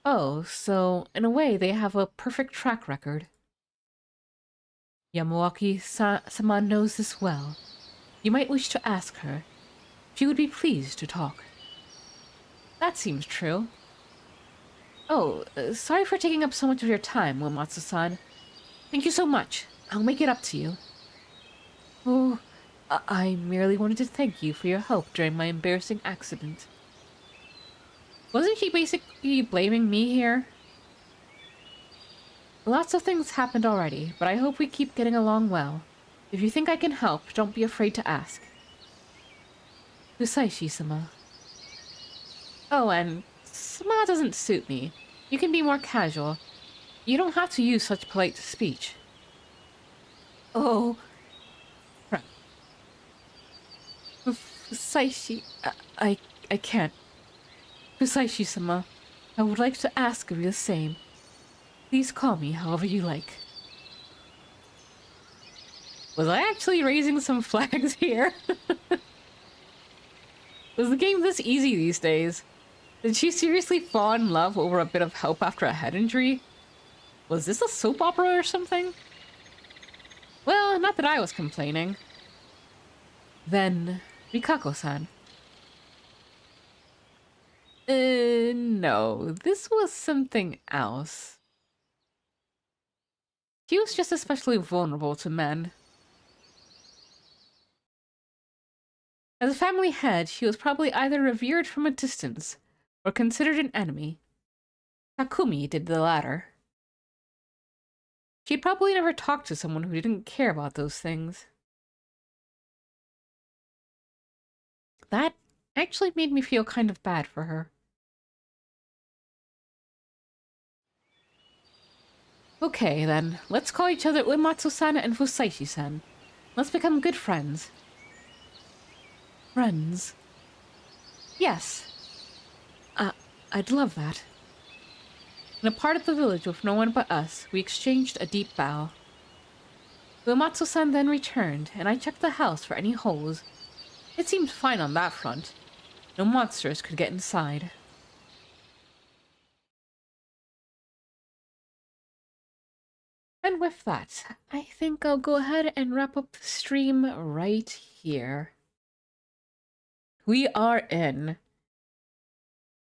Oh, so in a way they have a perfect track record. Yamawaki-sama knows this well. You might wish to ask her. She would be pleased to talk. That seems true. Oh, sorry for taking up so much of your time, Uematsu-san. Thank you so much. I'll make it up to you. Oh, I merely wanted to thank you for your help during my embarrassing accident. Wasn't she basically blaming me here? Lots of things happened already, but I hope we keep getting along well. If you think I can help, don't be afraid to ask. Usaishi-sama. Oh, and sama doesn't suit me. You can be more casual. You don't have to use such polite speech. Oh. Usaishi... I can't. Usaishi-sama, I would like to ask of you the same. Please call me however you like. Was I actually raising some flags here? Was the game this easy these days? Did she seriously fall in love over a bit of help after a head injury? Was this a soap opera or something? Well, not that I was complaining. Then, Rikako-san. No, this was something else. She was just especially vulnerable to men. As a family head, she was probably either revered from a distance or considered an enemy. Takumi did the latter. She'd probably never talked to someone who didn't care about those things. That actually made me feel kind of bad for her. Okay, then. Let's call each other Uematsu-san and Fusaishi-san. Let's become good friends. Friends? Yes. I'd love that. In a part of the village with no one but us, we exchanged a deep bow. Uematsu-san then returned, and I checked the house for any holes. It seemed fine on that front. No monsters could get inside. And with that, I think I'll go ahead and wrap up the stream right here. We are in.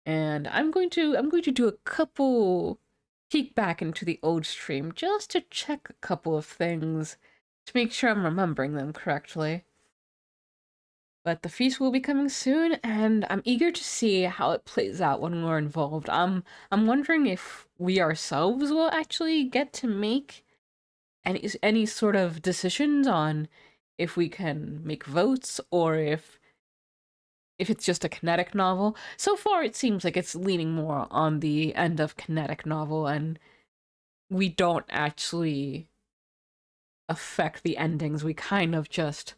And I'm going to do a couple peek back into the old stream just to check a couple of things to make sure I'm remembering them correctly. But the feast will be coming soon, and I'm eager to see how it plays out when we're involved. I'm wondering if we ourselves will actually get to make any sort of decisions on if we can make votes or if it's just a kinetic novel. So far, it seems like it's leaning more on the end of kinetic novel, and we don't actually affect the endings. We kind of just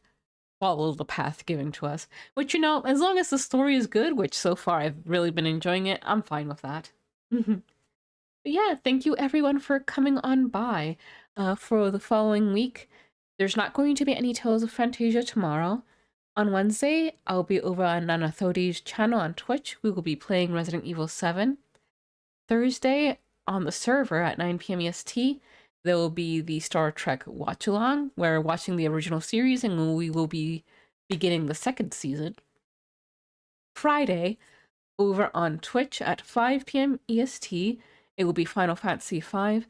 follow the path given to us. Which, you know, as long as the story is good, which so far I've really been enjoying it, I'm fine with that. But yeah, thank you everyone for coming on by. For the following week, there's not going to be any Tales of Fantasia tomorrow. On Wednesday, I'll be over on Nana Thodi's channel on Twitch. We will be playing Resident Evil 7. Thursday, on the server at 9 p.m. EST, there will be the Star Trek watch-along. We're watching the original series and we will be beginning the second season. Friday, over on Twitch at 5 p.m. EST, it will be Final Fantasy V.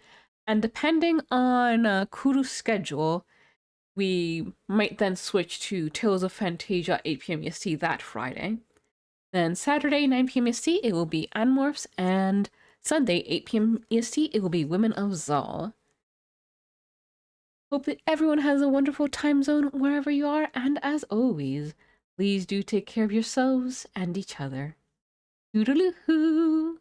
And depending on Kuru's schedule, we might then switch to Tales of Fantasia at 8 p.m. EST that Friday. Then Saturday, 9 p.m. EST, it will be Animorphs, and Sunday, 8 p.m. EST, it will be Women of Zal. Hope that everyone has a wonderful time zone wherever you are, and as always, please do take care of yourselves and each other. Toodaloo-hoo!